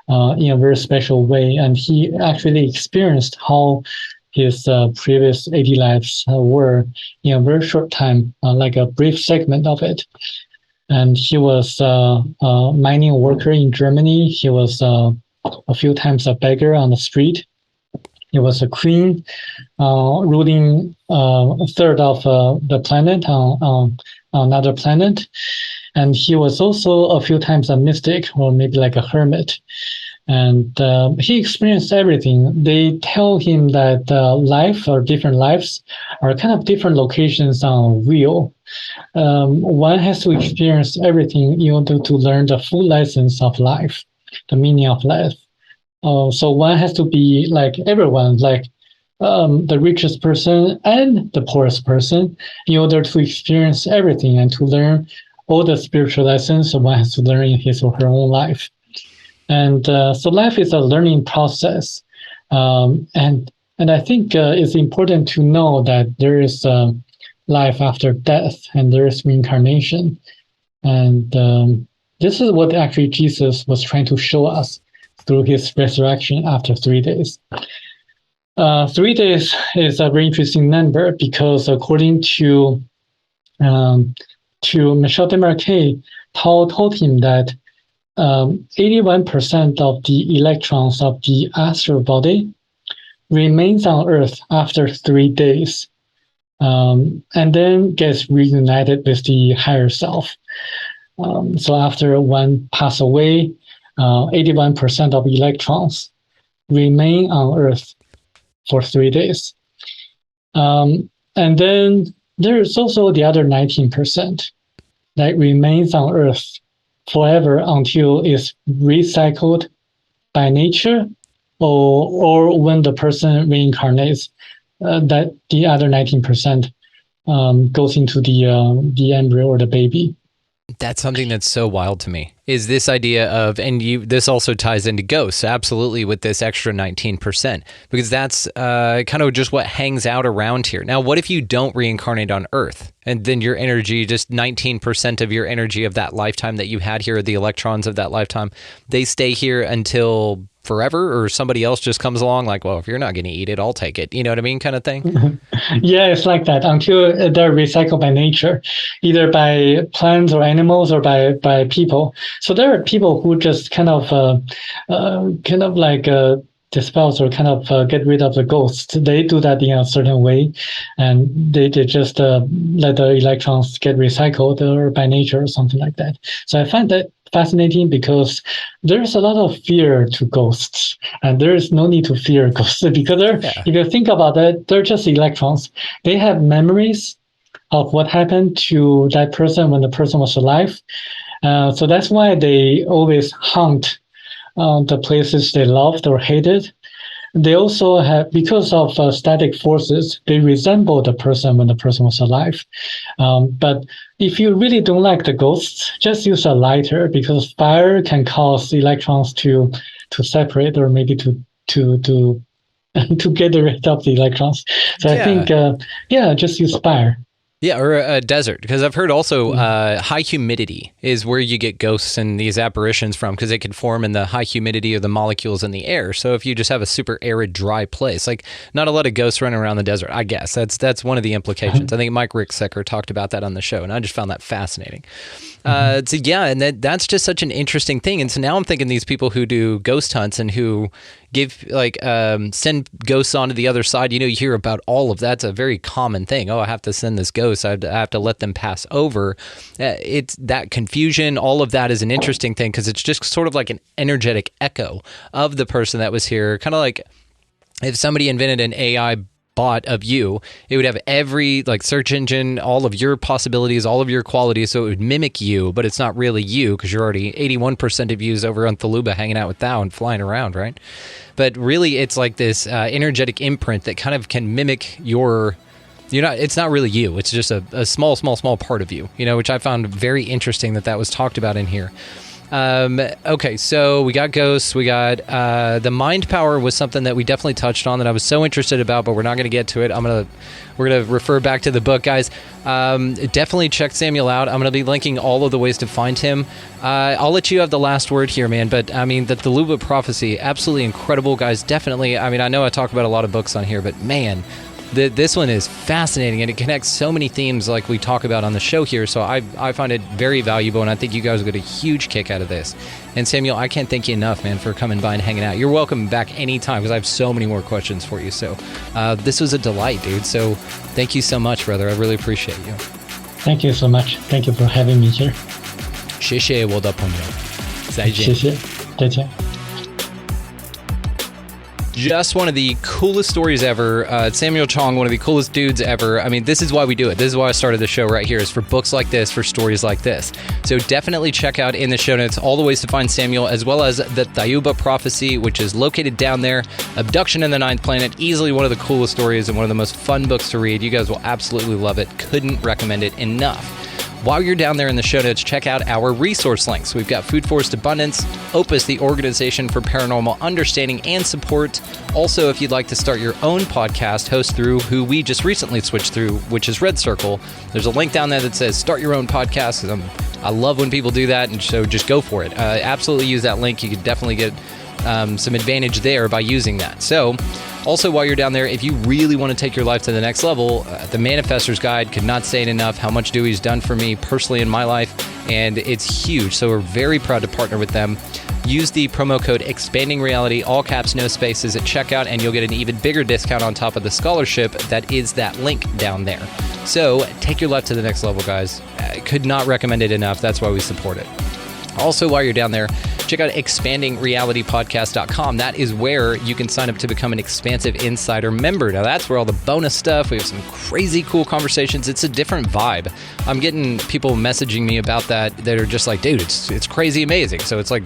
in a very special way, and he actually experienced how his previous 80 lives were in a very short time, like a brief segment of it. And he was a mining worker in Germany. He was a few times a beggar on the street. He was a queen, ruling a third of the planet on another planet. And he was also a few times a mystic, or maybe like a hermit. And he experienced everything. They tell him that life, or different lives, are kind of different locations on a wheel. One has to experience everything in order to learn the full lessons of life, the meaning of life. So one has to be like everyone, like the richest person and the poorest person, in order to experience everything and to learn all the spiritual lessons one has to learn in his or her own life. And so life is a learning process. And I think it's important to know that there is life after death, and there is reincarnation. And this is what actually Jesus was trying to show us through his resurrection after 3 days. 3 days is a very interesting number, because according to Michel Desmarquet, told him that 81% of the electrons of the astral body remains on Earth after 3 days, and then gets reunited with the higher self. So after one pass away, 81% of electrons remain on Earth for 3 days. And then there's also the other 19% that remains on Earth forever until it's recycled by nature, or when the person reincarnates, that the other 19% goes into the embryo or the baby. That's something that's so wild to me, is this idea of, and this also ties into ghosts, absolutely, with this extra 19%, because that's kind of just what hangs out around here. Now, what if you don't reincarnate on Earth, and then your energy, just 19% of your energy of that lifetime that you had here, the electrons of that lifetime, they stay here until forever, or somebody else just comes along like, well, if you're not going to eat it, I'll take it. You know what I mean? Kind of thing. Yeah, it's like that until they're recycled by nature, either by plants or animals or by people. So there are people who just kind of dispels or kind of get rid of the ghosts. They do that in a certain way, and they just let the electrons get recycled, or by nature or something like that. So I find that fascinating, because there's a lot of fear to ghosts, and there is no need to fear ghosts, because if you think about it, they're just electrons. They have memories of what happened to that person when the person was alive. So that's why they always haunt the places they loved or hated. They also have, because of static forces, they resemble the person when the person was alive. But if you really don't like the ghosts, just use a lighter, because fire can cause electrons to separate, or maybe to get rid of the electrons. So I think, just use fire. Yeah, or a desert, because I've heard also high humidity is where you get ghosts and these apparitions from, because it can form in the high humidity of the molecules in the air. So if you just have a super arid, dry place, like not a lot of ghosts running around the desert, I guess. That's one of the implications. I think Mike Ricksecker talked about that on the show, and I just found that fascinating. So yeah, and that's just such an interesting thing. And so now I'm thinking these people who do ghost hunts and who give send ghosts onto the other side, you hear about all of that's a very common thing. Oh, I have to send this ghost. I have to let them pass over. It's that confusion. All of that is an interesting thing because it's just sort of like an energetic echo of the person that was here. Kind of like if somebody invented an AI bot of you, it would have every search engine, all of your possibilities, all of your qualities, so it would mimic you, but it's not really you because you're already 81% of yous over on Thiaoouba hanging out with Thao and flying around, right? But really, it's like this energetic imprint that kind of can mimic it's not really you. It's just a small part of you, which I found very interesting that was talked about in here. Okay, so we got ghosts, we got the mind power was something that we definitely touched on that I was so interested about, but we're not going to get to it. We're going to refer back to the book, guys. Definitely check Samuel out. I'm going to be linking all of the ways to find him. I'll let you have the last word here, man, but I mean, the Thiaoouba prophecy, absolutely incredible, guys. Definitely. I mean, I know I talk about a lot of books on here, but man, this one is fascinating, and it connects so many themes like we talk about on the show here, so I find it very valuable, and I think you guys will get a huge kick out of this. And Samuel, I can't thank you enough, man, for coming by and hanging out. You're welcome back anytime, because I have so many more questions for you. So this was a delight, dude. So thank you so much, brother. I really appreciate you. Thank you so much. Thank you for having me here. 谢谢我的朋友。再见。谢谢。再见。 Just one of the coolest stories ever. Samuel Chong, one of the coolest dudes ever. I mean, this is why we do it. This is why I started the show right here, is for books like this, for stories like this. So definitely check out in the show notes all the ways to find Samuel, as well as the Thiaoouba prophecy, which is located down there. Abduction in the Ninth Planet, easily one of the coolest stories and one of the most fun books to read. You guys will absolutely love it. Couldn't recommend it enough. While you're down there in the show notes, check out our resource links. We've got Food Forest Abundance, Opus, the Organization for Paranormal Understanding and Support. Also, if you'd like to start your own podcast, host through who we just recently switched through, which is Red Circle, there's a link down there that says start your own podcast. I love when people do that, and so just go for it. Absolutely use that link. You could definitely get some advantage there by using that. So, also, while you're down there, if you really want to take your life to the next level, the Manifestor's Guide, could not say it enough how much Dewey's done for me personally in my life, and it's huge. So we're very proud to partner with them. Use the promo code Expanding Reality, all caps, no spaces, at checkout, and you'll get an even bigger discount on top of the scholarship that is that link down there. So take your life to the next level, guys. I could not recommend it enough. That's why we support it. Also, while you're down there, check out expandingrealitypodcast.com. That is where you can sign up to become an Expansive Insider member. Now, that's where all the bonus stuff, we have some crazy cool conversations. It's a different vibe. I'm getting people messaging me about that are just like, dude, it's crazy amazing. So it's like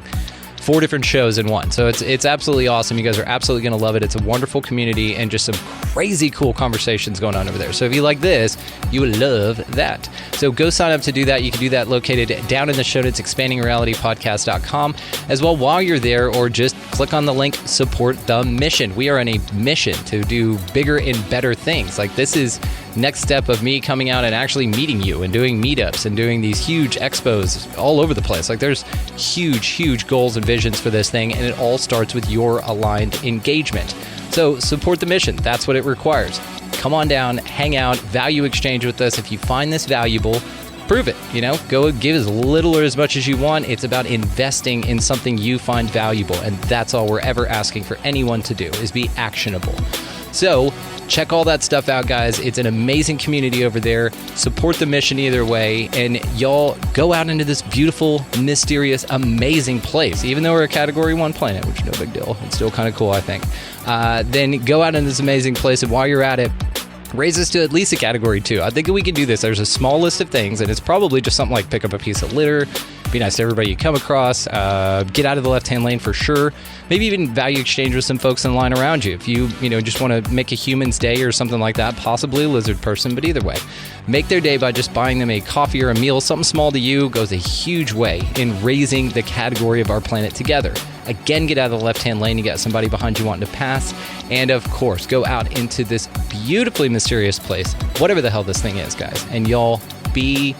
4 different shows in one. So it's absolutely awesome. You guys are absolutely going to love it. It's a wonderful community and just some crazy cool conversations going on over there. So if you like this, you will love that. So go sign up to do that. You can do that located down in the show notes, expandingrealitypodcast.com. As well, while you're there, or just click on the link, support the mission. We are on a mission to do bigger and better things. Like, this is next step of me coming out and actually meeting you and doing meetups and doing these huge expos all over the place. Like, there's huge goals and visions for this thing, and it all starts with your aligned engagement. So support the mission. That's what it requires. Come on down, hang out, value exchange with us. If you find this valuable, prove it. Go give as little or as much as you want. It's about investing in something you find valuable, and that's all we're ever asking for anyone to do, is be actionable. So check all that stuff out, guys. It's an amazing community over there. Support the mission either way, and y'all go out into this beautiful, mysterious, amazing place. Even though we're a Category 1 planet, which is no big deal, it's still kind of cool, I think. Then go out into this amazing place, and while you're at it, raise us to at least a Category 2. I think we can do this. There's a small list of things, and it's probably just something like pick up a piece of litter, be nice to everybody you come across, get out of the left-hand lane for sure. Maybe even value exchange with some folks in line around you. If you just want to make a human's day or something like that, possibly a lizard person, but either way, make their day by just buying them a coffee or a meal. Something small to you goes a huge way in raising the category of our planet together. Again, get out of the left-hand lane. You got somebody behind you wanting to pass. And of course, go out into this beautifully mysterious place, whatever the hell this thing is, guys. And y'all be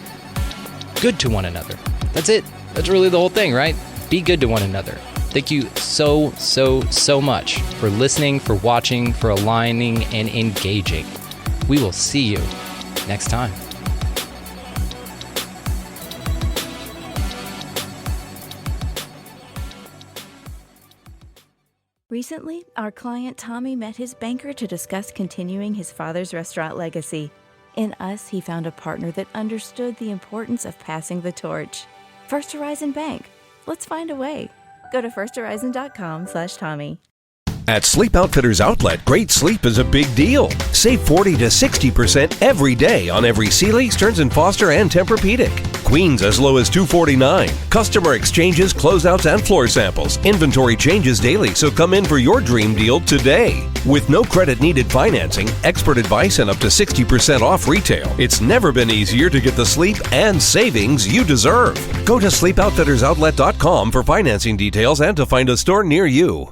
good to one another. That's it. That's really the whole thing, right? Be good to one another. Thank you so much for listening, for watching, for aligning, and engaging. We will see you next time. Recently, our client Tommy met his banker to discuss continuing his father's restaurant legacy. In us, he found a partner that understood the importance of passing the torch. First Horizon Bank. Let's find a way. Go to firsthorizon.com/Tommy. At Sleep Outfitters Outlet, great sleep is a big deal. Save 40 to 60% every day on every Sealy, Stearns & Foster, and Tempur-Pedic. Queens as low as $249. Customer exchanges, closeouts, and floor samples. Inventory changes daily, so come in for your dream deal today. With no credit-needed financing, expert advice, and up to 60% off retail, it's never been easier to get the sleep and savings you deserve. Go to sleepoutfittersoutlet.com for financing details and to find a store near you.